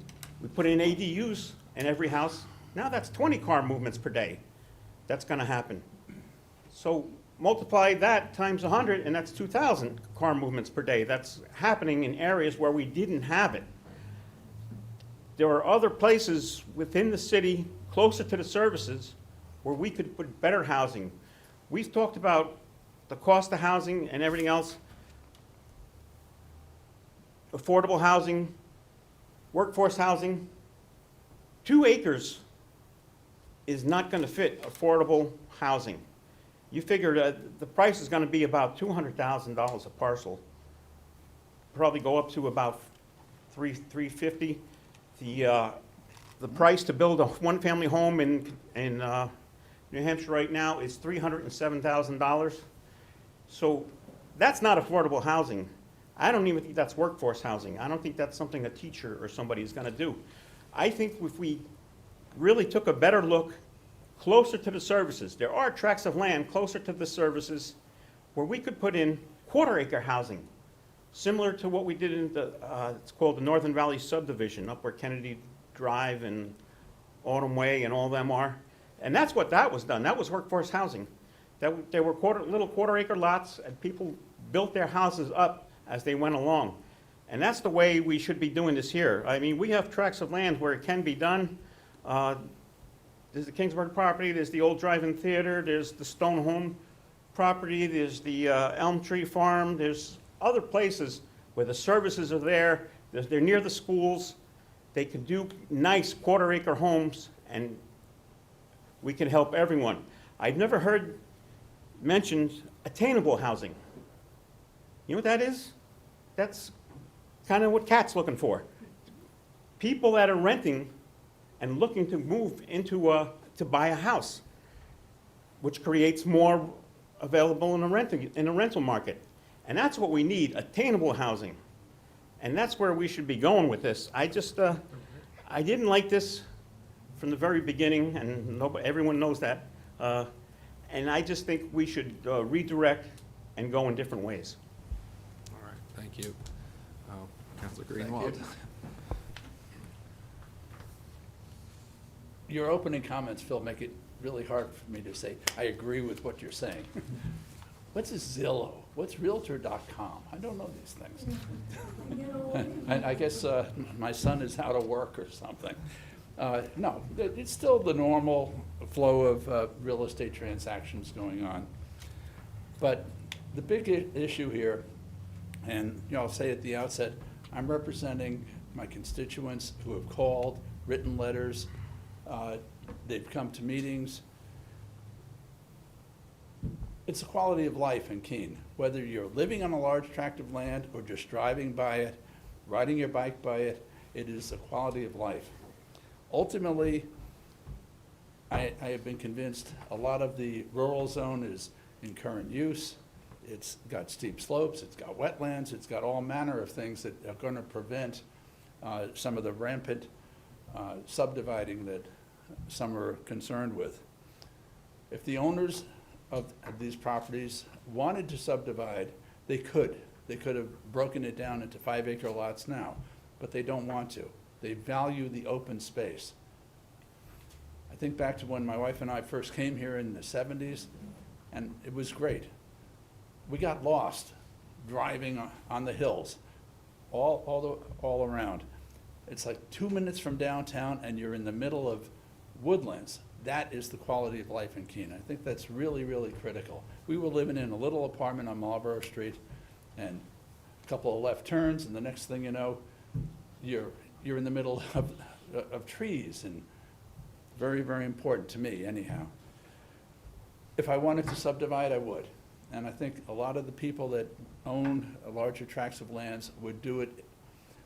We put in ADUs in every house. Now that's 20 car movements per day. That's going to happen. So multiply that times 100, and that's 2,000 car movements per day. That's happening in areas where we didn't have it. There are other places within the city, closer to the services, where we could put better housing. We've talked about the cost of housing and everything else. Affordable housing, workforce housing. 2 acres is not going to fit affordable housing. You figure the price is going to be about $200,000 a parcel. Probably go up to about $350,000. The price to build a one-family home in New Hampshire right now is $307,000. So That's not affordable housing. I don't even think that's workforce housing. I don't think that's something a teacher or somebody is gonna do. I think if we really took a better look closer to the services, there are tracts of land closer to the services where we could put in quarter-acre housing, similar to what we did in the, it's called the Northern Valley subdivision, up where Kennedy Drive and Autumn Way and all them are. And that's what that was done. That was workforce housing. There were little quarter-acre lots, and people built their houses up as they went along. And that's the way we should be doing this here. I mean, we have tracts of land where it can be done. There's the Kingsburg property, there's the old drive-in theater, there's the Stone Home property, there's the Elm Tree Farm, there's other places where the services are there, they're near the schools, they can do nice quarter-acre homes, and we can help everyone. I've never heard mentioned attainable housing. You know what that is? That's kind of what Kat's looking for. People that are renting and looking to move into to buy a house, which creates more available in the rental market. And that's what we need, attainable housing. And that's where we should be going with this. I just, I didn't like this from the very beginning, and everyone knows that. And I just think we should redirect and go in different ways. All right, thank you. Councilor Greenwald. Your opening comments, Phil, make it really hard for me to say, I agree with what you're saying. What's a Zillow? What's Realtor.com? I don't know these things. I guess my son is out of work or something. No, it's still the normal flow of real estate transactions going on. But the big issue here, and I'll say at the outset, I'm representing my constituents who have called, written letters, they've come to meetings. It's a quality of life in Keene. Whether you're living on a large tract of land or just driving by it, riding your bike by it, it is a quality of life. Ultimately, I have been convinced a lot of the rural zone is in current use. It's got steep slopes, it's got wetlands, it's got all manner of things that are going to prevent some of the rampant subdividing that some are concerned with. If the owners of these properties wanted to subdivide, they could. They could have broken it down into 5-acre lots now, but they don't want to. They value the open space. I think back to when my wife and I first came here in the 70s, and it was great. We got lost driving on the hills, all around. It's like 2 minutes from downtown, and you're in the middle of woodlands. That is the quality of life in Keene. I think that's really, really critical. We were living in a little apartment on Marlborough Street, and a couple of left turns, and the next thing you know, you're in the middle of trees, and very, very important to me anyhow. If I wanted to subdivide, I would. And I think a lot of the people that own larger tracts of lands would do it.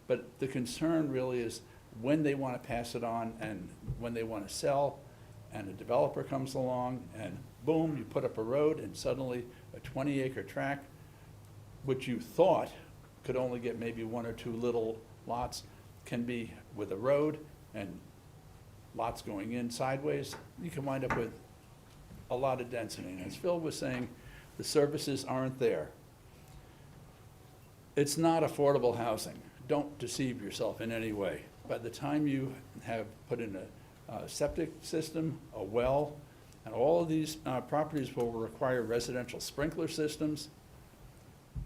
But the concern really is when they want to pass it on and when they want to sell, and a developer comes along and boom, you put up a road, and suddenly a 20-acre tract, which you thought could only get maybe 1 or 2 little lots, can be with a road and lots going in sideways. You can wind up with a lot of density. And as Phil was saying, the services aren't there. It's not affordable housing. Don't deceive yourself in any way. By the time you have put in a septic system, a well, and all of these properties will require residential sprinkler systems,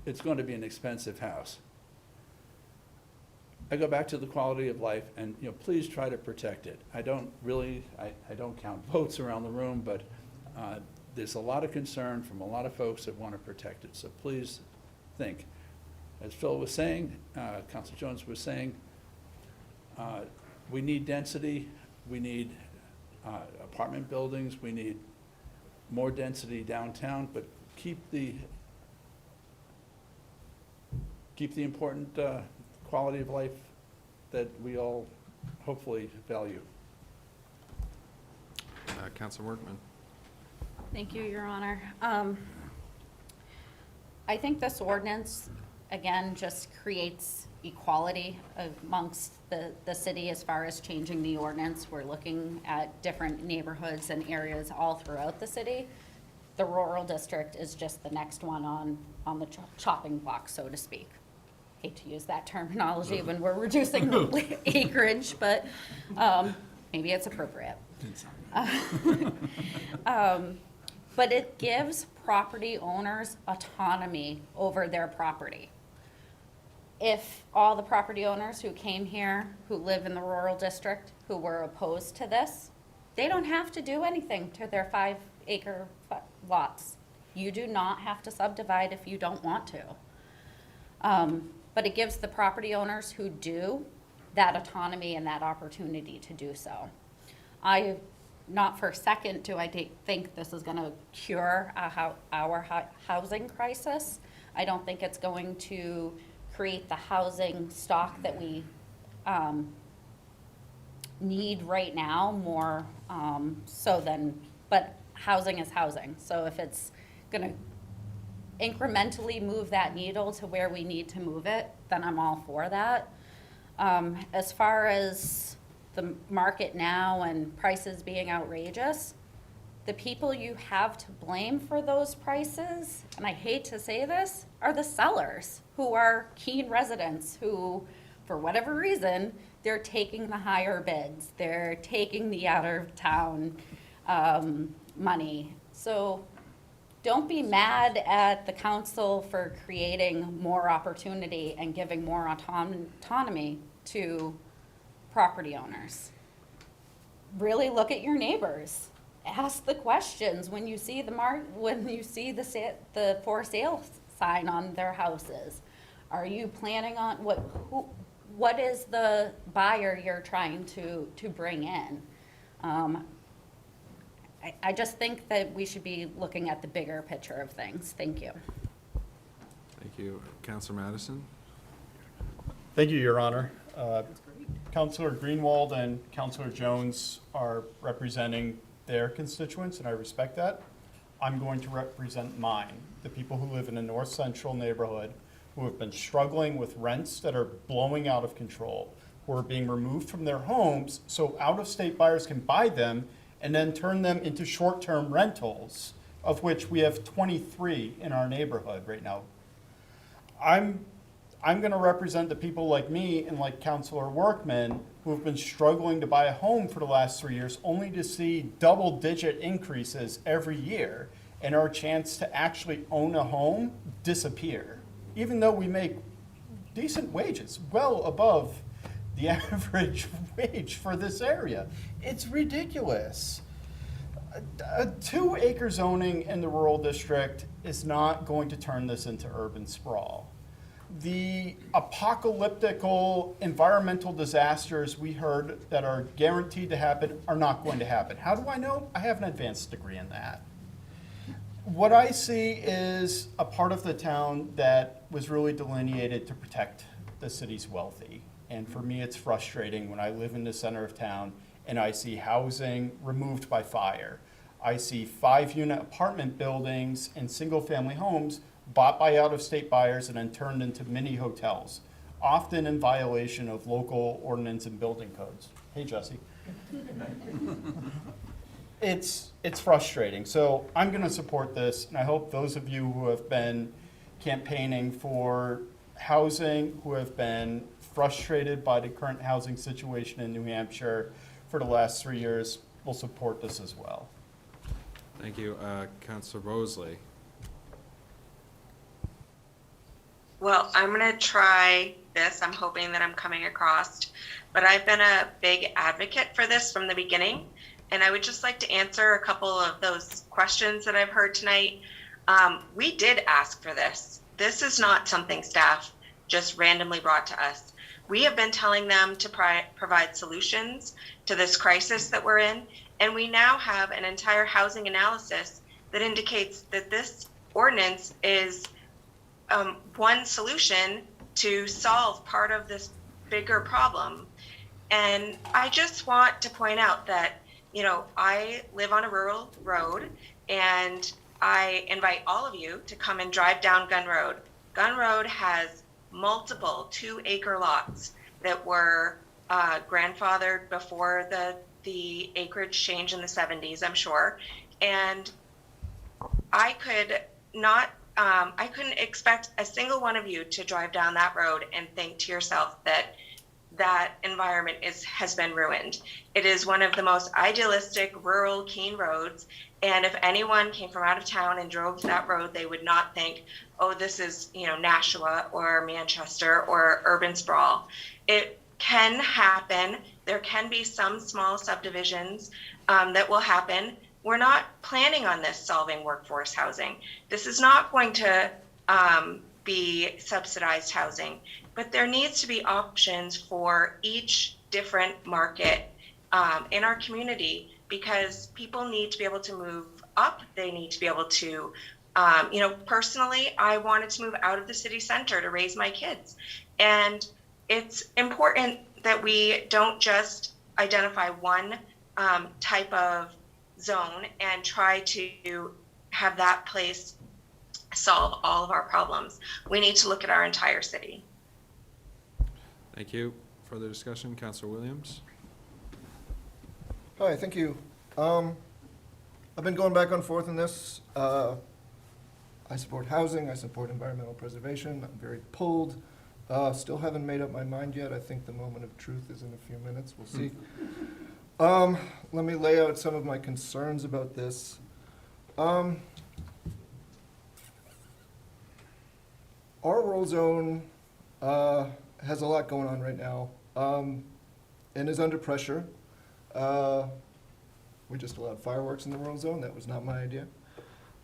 it's going to be an expensive house. I go back to the quality of life, and please try to protect it. I don't count votes around the room, but there's a lot of concern from a lot of folks that want to protect it. So please think. As Phil was saying, Councilor Jones was saying, we need density, we need apartment buildings, we need more density downtown, but keep the important quality of life that we all hopefully value. Councilor Workman. Thank you, Your Honor. I think this ordinance, again, just creates equality amongst the city as far as changing the ordinance. We're looking at different neighborhoods and areas all throughout the city. The rural district is just the next one on the chopping block, so to speak. Hate to use that terminology when we're reducing acreage, but maybe it's appropriate. But it gives property owners autonomy over their property. If all the property owners who came here, who live in the rural district, who were opposed to this, they don't have to do anything to their 5-acre lots. You do not have to subdivide if you don't want to. But it gives the property owners who do that autonomy and that opportunity to do so. Not for a second do I think this is going to cure our housing crisis. I don't think it's going to create the housing stock that we need right now more but housing is housing. So if it's going to incrementally move that needle to where we need to move it, then I'm all for that. As far as the market now and prices being outrageous, the people you have to blame for those prices, and I hate to say this, are the sellers, who are Keene residents who, for whatever reason, they're taking the higher bids. They're taking the out-of-town money. So don't be mad at the council for creating more opportunity and giving more autonomy to property owners. Really look at your neighbors. Ask the questions when you see the for sale sign on their houses. Are you planning on what is the buyer you're trying to bring in? I just think that we should be looking at the bigger picture of things. Thank you. Thank you. Councilor Madison? Thank you, Your Honor. Councilor Greenwald and Councilor Jones are representing their constituents, and I respect that. I'm going to represent mine, the people who live in a north central neighborhood who have been struggling with rents that are blowing out of control, who are being removed from their homes so out-of-state buyers can buy them and then turn them into short-term rentals, of which we have 23 in our neighborhood right now. I'm going to represent the people like me and like Councilor Workman who have been struggling to buy a home for the last 3 years, only to see double-digit increases every year and our chance to actually own a home disappear, even though we make decent wages, well above the average wage for this area. It's ridiculous. A 2-acre zoning in the rural district is not going to turn this into urban sprawl. The apocalyptical environmental disasters we heard that are guaranteed to happen are not going to happen. How do I know? I have an advanced degree in that. What I see is a part of the town that was really delineated to protect the city's wealthy. And for me, it's frustrating when I live in the center of town and I see housing removed by fire. I see 5-unit apartment buildings and single-family homes bought by out-of-state buyers and then turned into mini hotels, often in violation of local ordinance and building codes. Hey, Jesse. It's frustrating. So I'm going to support this, and I hope those of you who have been campaigning for housing, who have been frustrated by the current housing situation in New Hampshire for the last 3 years, will support this as well. Thank you. Councilor Mosley? Well, I'm going to try this. I'm hoping that I'm coming across, but I've been a big advocate for this from the beginning, and I would just like to answer a couple of those questions that I've heard tonight. We did ask for this. This is not something staff just randomly brought to us. We have been telling them to provide solutions to this crisis that we're in, and we now have an entire housing analysis that indicates that this ordinance is one solution to solve part of this bigger problem. And I just want to point out that, I live on a rural road, and I invite all of you to come and drive down Gun Road. Gun Road has multiple 2-acre lots that were grandfathered before the acreage change in the 70s, I'm sure. And I couldn't expect a single one of you to drive down that road and think to yourself that that environment has been ruined. It is one of the most idealistic rural Keene roads, and if anyone came from out of town and drove that road, they would not think, oh, this is, Nashua or Manchester or urban sprawl. It can happen. There can be some small subdivisions that will happen. We're not planning on this solving workforce housing. This is not going to be subsidized housing, but there needs to be options for each different market in our community, because people need to be able to move up. They need to be able to, personally, I wanted to move out of the city center to raise my kids. And it's important that we don't just identify one type of zone and try to have that place solve all of our problems. We need to look at our entire city. Thank you. Further discussion, Councilor Williams? Hi, thank you. I've been going back and forth on this. I support housing, I support environmental preservation. I'm very pulled. Still haven't made up my mind yet. I think the moment of truth is in a few minutes. We'll see. Let me lay out some of my concerns about this. Our rural zone has a lot going on right now and is under pressure. We just allowed fireworks in the rural zone. That was not my idea.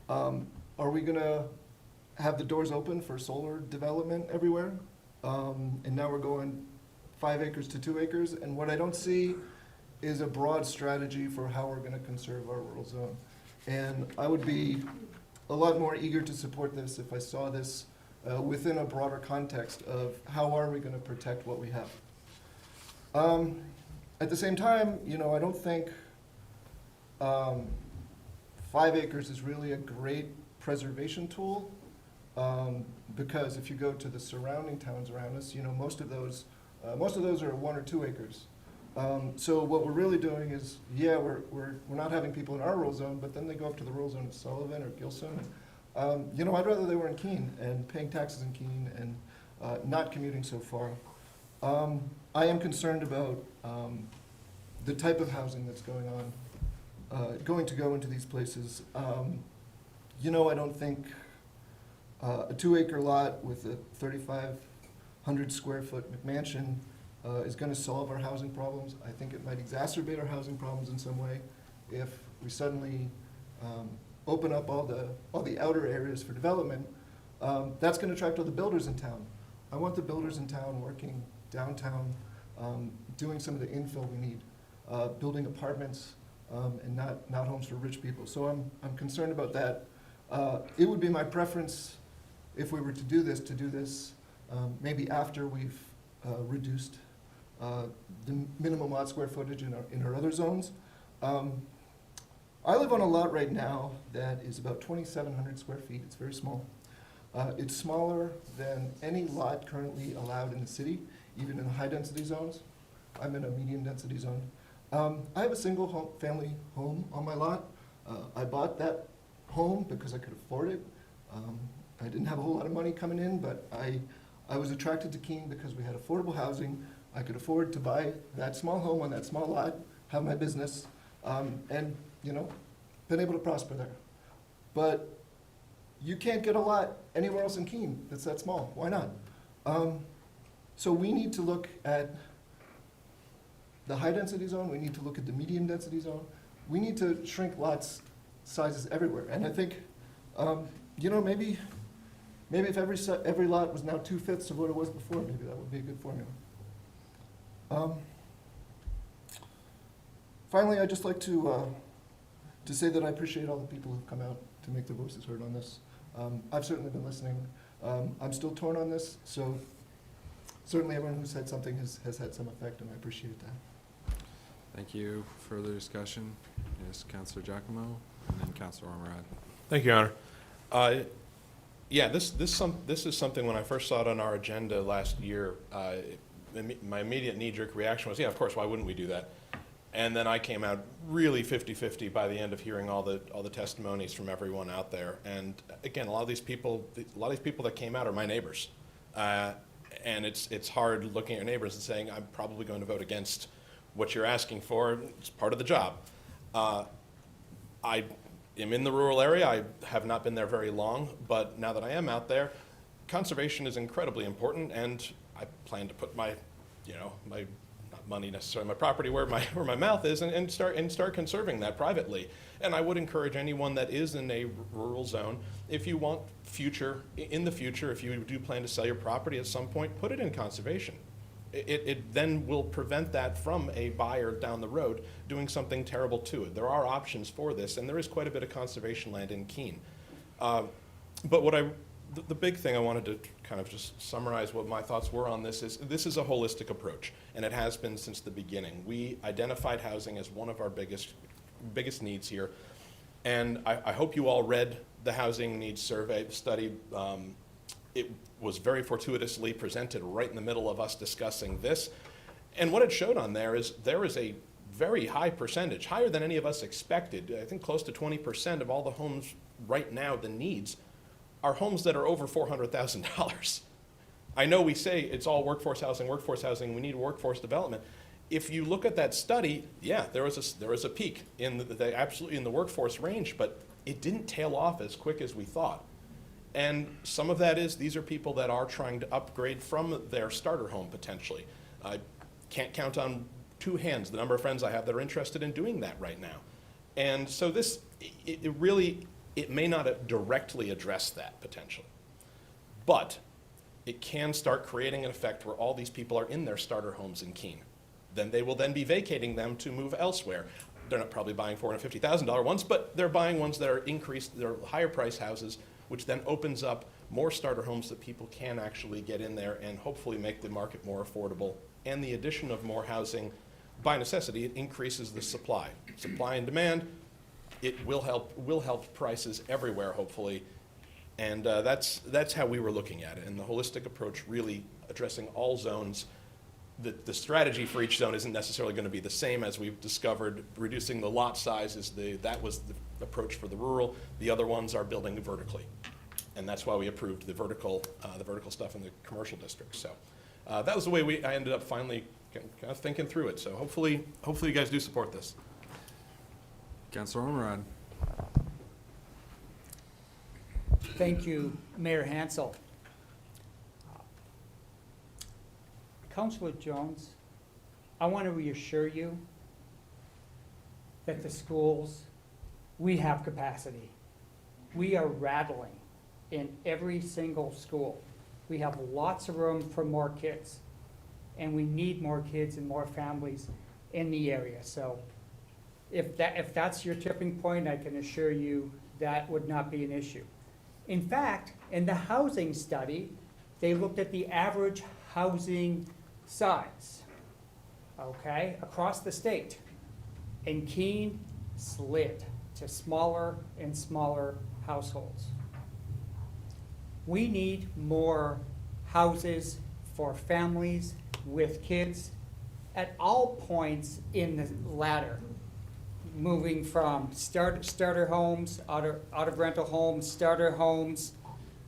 Are we gonna have the doors open for solar development everywhere? And now we're going 5 acres to 2 acres. And what I don't see is a broad strategy for how we're gonna conserve our rural zone. And I would be a lot more eager to support this if I saw this within a broader context of how are we gonna protect what we have. At the same time, I don't think 5 acres is really a great preservation tool, because if you go to the surrounding towns around us, most of those are 1 or 2 acres. So what we're really doing is, we're not having people in our rural zone, but then they go up to the rural zone of Sullivan or Gilson. I'd rather they were in Keene and paying taxes in Keene and not commuting so far. I am concerned about the type of housing that's going to go into these places. I don't think a 2-acre lot with a 3,500 square foot McMansion is going to solve our housing problems. I think it might exacerbate our housing problems in some way if we suddenly open up all the outer areas for development. That's going to attract all the builders in town. I want the builders in town working downtown, doing some of the infill we need, building apartments and not homes for rich people. So I'm concerned about that. It would be my preference, if we were to do this maybe after we've reduced the minimum lot square footage in our other zones. I live on a lot right now that is about 2,700 square feet. It's very small. It's smaller than any lot currently allowed in the city, even in the high-density zones. I'm in a medium-density zone. I have a single family home on my lot. I bought that home because I could afford it. I didn't have a whole lot of money coming in, but I was attracted to Keene because we had affordable housing. I could afford to buy that small home on that small lot, have my business, and been able to prosper there. But you can't get a lot anywhere else in Keene that's that small. Why not? So we need to look at the high-density zone. We need to look at the medium-density zone. We need to shrink lots sizes everywhere. And I think, maybe if every lot was now 2/5 of what it was before, maybe that would be a good formula. Finally, I'd just like to say that I appreciate all the people who've come out to make their voices heard on this. I've certainly been listening. I'm still torn on this, so certainly everyone who said something has had some effect, and I appreciate that. Thank you. Further discussion? Yes, Councilor Giacomo, and then Councilor Ormerod. Thank you, Your Honor. Yeah, this is something, when I first saw it on our agenda last year, my immediate knee-jerk reaction was, yeah, of course, why wouldn't we do that? And then I came out really 50-50 by the end of hearing all the testimonies from everyone out there. And again, a lot of these people that came out are my neighbors. And it's hard looking at your neighbors and saying, I'm probably going to vote against what you're asking for. It's part of the job. I am in the rural area. I have not been there very long, but now that I am out there, conservation is incredibly important, and I plan to put my, not money necessarily, my property where my mouth is, and start conserving that privately. And I would encourage anyone that is in a rural zone, if you want in the future, if you do plan to sell your property at some point, put it in conservation. It then will prevent that from a buyer down the road doing something terrible to it. There are options for this, and there is quite a bit of conservation land in Keene. But the big thing I wanted to kind of just summarize what my thoughts were on this is a holistic approach, and it has been since the beginning. We identified housing as one of our biggest needs here, and I hope you all read the housing needs survey study. It was very fortuitously presented right in the middle of us discussing this. And what it showed on there is a very high percentage, higher than any of us expected. I think close to 20% of all the homes right now, the needs, are homes that are over $400,000. I know we say it's all workforce housing, we need workforce development. If you look at that study, yeah, there was a peak absolutely in the workforce range, but it didn't tail off as quick as we thought. And some of that is these are people that are trying to upgrade from their starter home potentially. I can't count on two hands the number of friends I have that are interested in doing that right now. And so it may not directly address that potentially, but it can start creating an effect where all these people are in their starter homes in Keene. Then they will then be vacating them to move elsewhere. They're not probably buying $450,000 ones, but they're buying ones that are they're higher price houses, which then opens up more starter homes that people can actually get in there and hopefully make the market more affordable. And the addition of more housing, by necessity, it increases the supply. Supply and demand, it will help prices everywhere, hopefully. And that's how we were looking at it. And the holistic approach really addressing all zones. The strategy for each zone isn't necessarily going to be the same, as we've discovered. Reducing the lot size that was the approach for the rural. The other ones are building vertically, and that's why we approved the vertical stuff in the commercial district. So that was the way I ended up finally kind of thinking through it. So hopefully you guys do support this. Councilor Ormerod. Thank you, Mayor Hansel. Councilor Jones, I want to reassure you that the schools, we have capacity. We are rattling in every single school. We have lots of room for more kids, and we need more kids and more families in the area. So if that's your tipping point, I can assure you that would not be an issue. In fact, in the housing study, they looked at the average housing size, okay, across the state. And Keene slid to smaller and smaller households. We need more houses for families with kids at all points in the ladder, moving from starter homes, out of rental homes, starter homes.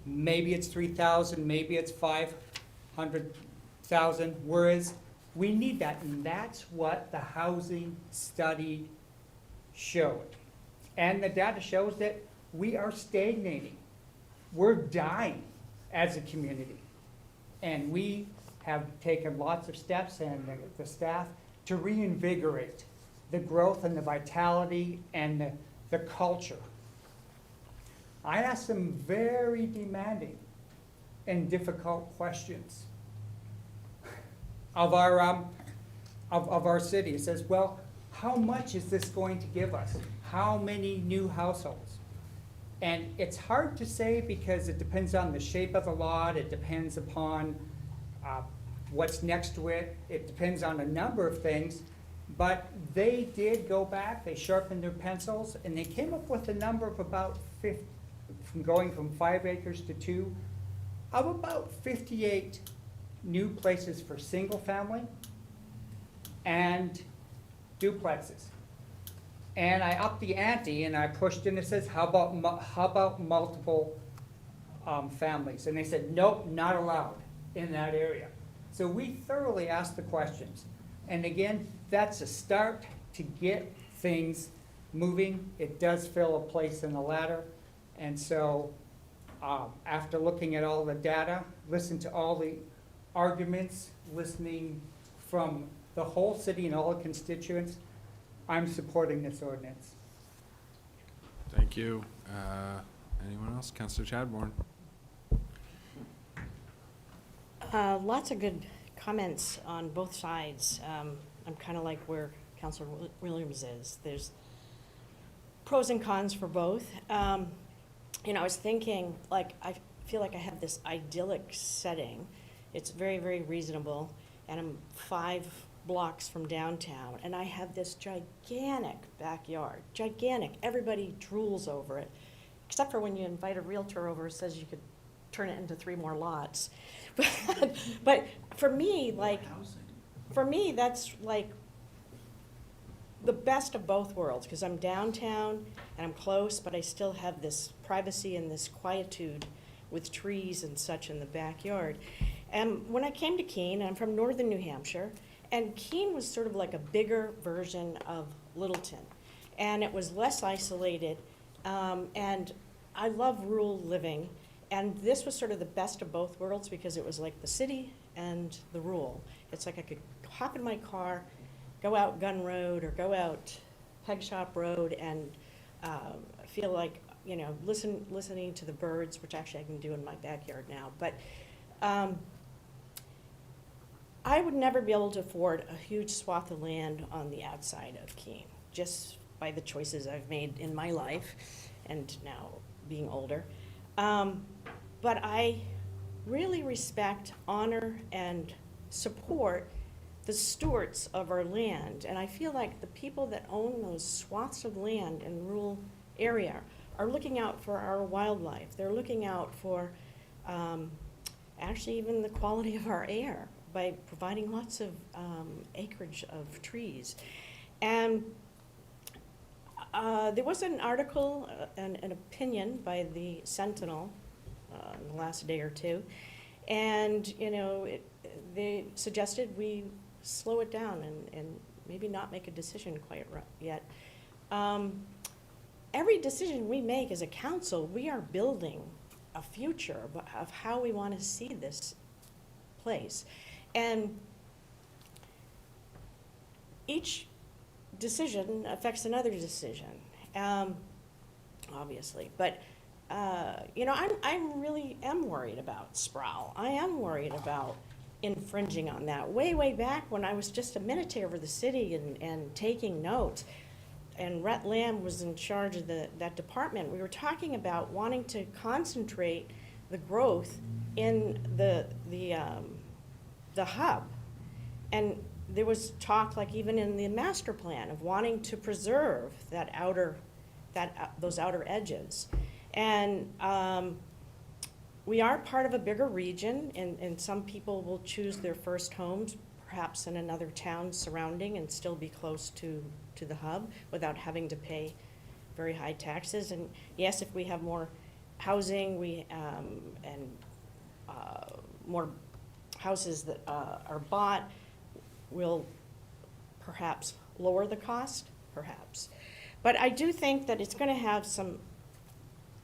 Maybe it's 3,000, maybe it's 500,000, whereas we need that, and that's what the housing study showed. And the data shows that we are stagnating. We're dying as a community. And we have taken lots of steps, and the staff, to reinvigorate the growth and the vitality and the culture. I asked some very demanding and difficult questions of our city. It says, well, how much is this going to give us? How many new households? And it's hard to say because it depends on the shape of the lot, it depends upon what's next to it, it depends on a number of things, but they did go back, they sharpened their pencils, and they came up with a number of about from going from 5 acres to 2, of about 58 new places for single family and duplexes. And I upped the ante and I pushed in, it says, how about multiple families? And they said, nope, not allowed in that area. So we thoroughly asked the questions. And again, that's a start to get things moving. It does fill a place in the ladder. And so after looking at all the data, listen to all the arguments, listening from the whole city and all the constituents, I'm supporting this ordinance. Thank you. Anyone else? Councillor Chadbourne. Lots of good comments on both sides. I'm kind of like where Councilor Williams is. There's pros and cons for both. You know, I was thinking, like, I feel like I have this idyllic setting. It's very, very reasonable, and I'm 5 blocks from downtown, and I have this gigantic backyard, gigantic. Everybody drools over it, except for when you invite a realtor over who says you could turn it into 3 more lots. But for me, like, that's like the best of both worlds, because I'm downtown and I'm close, but I still have this privacy and this quietude with trees and such in the backyard. And when I came to Keene, I'm from northern New Hampshire, and Keene was sort of like a bigger version of Littleton. And it was less isolated, and I love rural living. And this was sort of the best of both worlds because it was like the city and the rural. It's like I could hop in my car, go out Gun Road or go out Peg Shop Road and feel like, you know, listening to the birds, which actually I can do in my backyard now. But I would never be able to afford a huge swath of land on the outside of Keene, just by the choices I've made in my life and now being older. But I really respect, honor, and support the stewards of our land. And I feel like the people that own those swaths of land in rural area are looking out for our wildlife. They're looking out for actually even the quality of our air by providing lots of acreage of trees. And there was an article, an opinion by the Sentinel in the last day or two, and you know, they suggested we slow it down and maybe not make a decision quite yet. Every decision we make as a council, we are building a future of how we want to see this place. And each decision affects another decision, obviously. But you know, I really am worried about Sproul. I am worried about infringing on that. Way back when I was just a minute over the city and taking notes, and Rhett Lamb was in charge of that department, we were talking about wanting to concentrate the growth in the hub. And there was talk, like even in the master plan, of wanting to preserve those outer edges. And we are part of a bigger region, and some people will choose their first homes perhaps in another town surrounding and still be close to the hub without having to pay very high taxes. And yes, if we have more housing, and more houses that are bought, will perhaps lower the cost, perhaps. But I do think that it's going to have some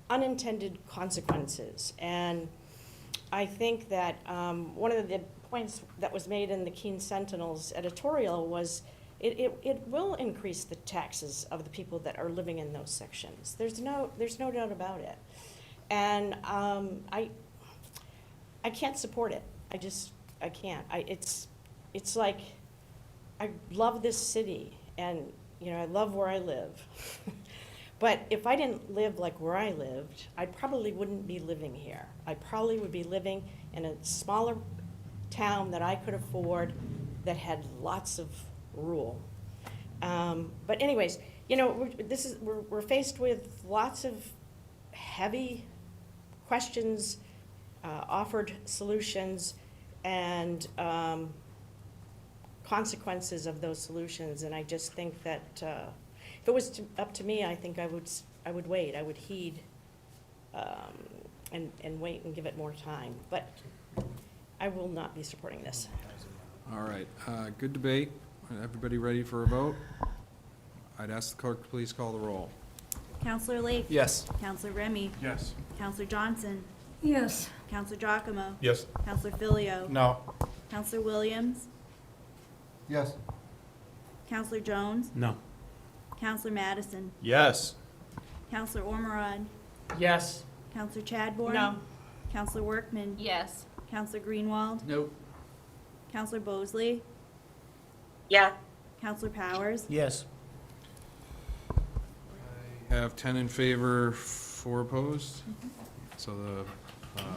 unintended consequences. And I think that one of the points that was made in the Keene Sentinel's editorial was it will increase the taxes of the people that are living in those sections. There's no doubt about it. And I can't support it. I can't. It's like, I love this city, and you know, I love where I live. But if I didn't live like where I lived, I probably wouldn't be living here. I probably would be living in a smaller town that I could afford that had lots of rural. But anyways, you know, we're faced with lots of heavy questions, offered solutions, and consequences of those solutions. And I just think that if it was up to me, I think I would wait. I would heed and wait and give it more time. But I will not be supporting this. All right, good debate. Everybody ready for a vote? I'd ask the clerk to please call the roll. Counselor Lake? Yes. Counselor Remy? Yes. Counselor Johnson? Yes. Counselor Giacomo? Yes. Counselor Filio? No. Counselor Williams? Yes. Counselor Jones? No. Counselor Madison? Yes. Counselor Ormerod? Yes. Counselor Chadbourne? No. Counselor Workman? Yes. Counselor Greenwald? Nope. Counselor Bosley? Yeah. Counselor Powers? Yes. I have 10 in favor, 4 opposed, so the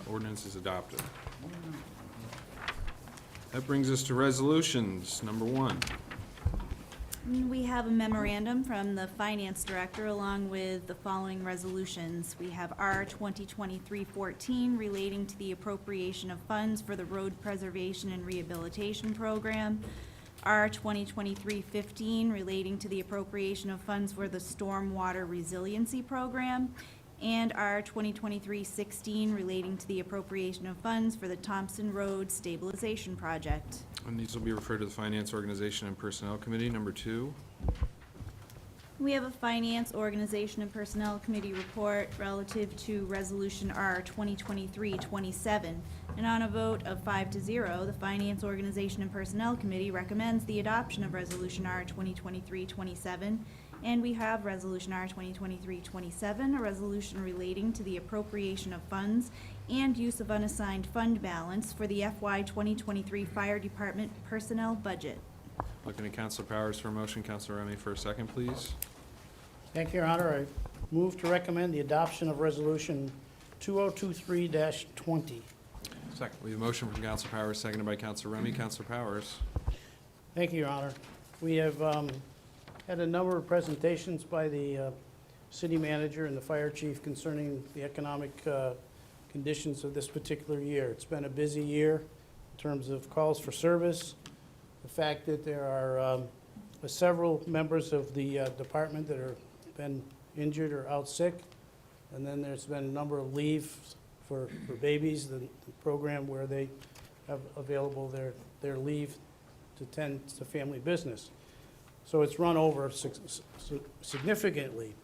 ordinance is adopted. That brings us to resolutions. Number 1. We have a memorandum from the Finance Director along with the following resolutions. We have R 2023-14 relating to the appropriation of funds for the Road Preservation and Rehabilitation Program, R 2023-15 relating to the appropriation of funds for the Stormwater Resiliency Program, and R 2023-16 relating to the appropriation of funds for the Thompson Road Stabilization Project. And these will be referred to the Finance, Organization, and Personnel Committee. Number 2. We have a Finance, Organization, and Personnel Committee report relative to Resolution R 2023-27. And on a vote of 5-0, the Finance, Organization, and Personnel Committee recommends the adoption of Resolution R 2023-27. And we have Resolution R 2023-27, a resolution relating to the appropriation of funds and use of unassigned fund balance for the FY 2023 Fire Department personnel budget. Looking at Counselor Powers for a motion. Counselor Remy for a second, please. Thank you, Your Honor. I move to recommend the adoption of Resolution 2023-20. Second. We have a motion from Counselor Powers, seconded by Counselor Remy. Counselor Powers. Thank you, Your Honor. We have had a number of presentations by the city manager and the fire chief concerning the economic conditions of this particular year. It's been a busy year in terms of calls for service, the fact that there are several members of the department that have been injured or out sick, and then there's been a number of leaves for babies, the program where they have available their leave to tend to family business. So it's run over significantly,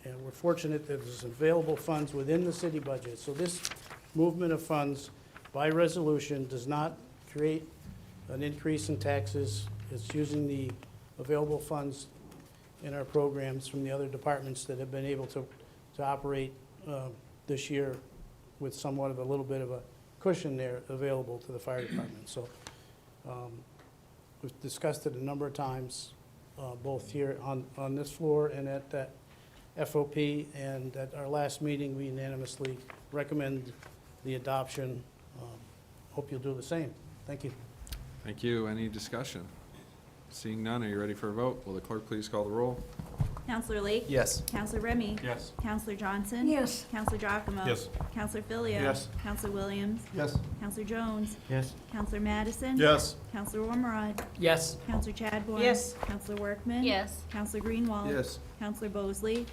and we're fortunate that there's available funds within the city budget. So this movement of funds by resolution does not create an increase in taxes. It's using the available funds in our programs from the other departments that have been able to operate this year with somewhat of a little bit of a cushion there available to the fire department. So we've discussed it a number of times, both here on this floor and at that FOP, and at our last meeting, we unanimously recommend the adoption. Hope you'll do the same. Thank you. Thank you. Any discussion? Seeing none, are you ready for a vote? Will the clerk please call the roll? Counselor Lake? Yes. Counselor Remy? Yes. Counselor Johnson? Yes. Counselor Giacomo? Yes. Counselor Filio? Yes. Counselor Williams? Yes. Counselor Jones? Yes. Counselor Madison? Yes. Counselor Ormerod? Yes. Counselor Chadbourne? Yes. Counselor Workman? Yes. Counselor Greenwald? Yes. Counselor Bosley?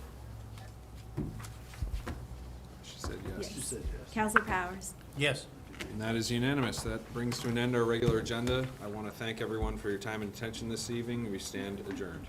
She said yes. Counselor Powers? Yes. And that is unanimous. That brings to an end our regular agenda. I want to thank everyone for your time and attention this evening. We stand adjourned.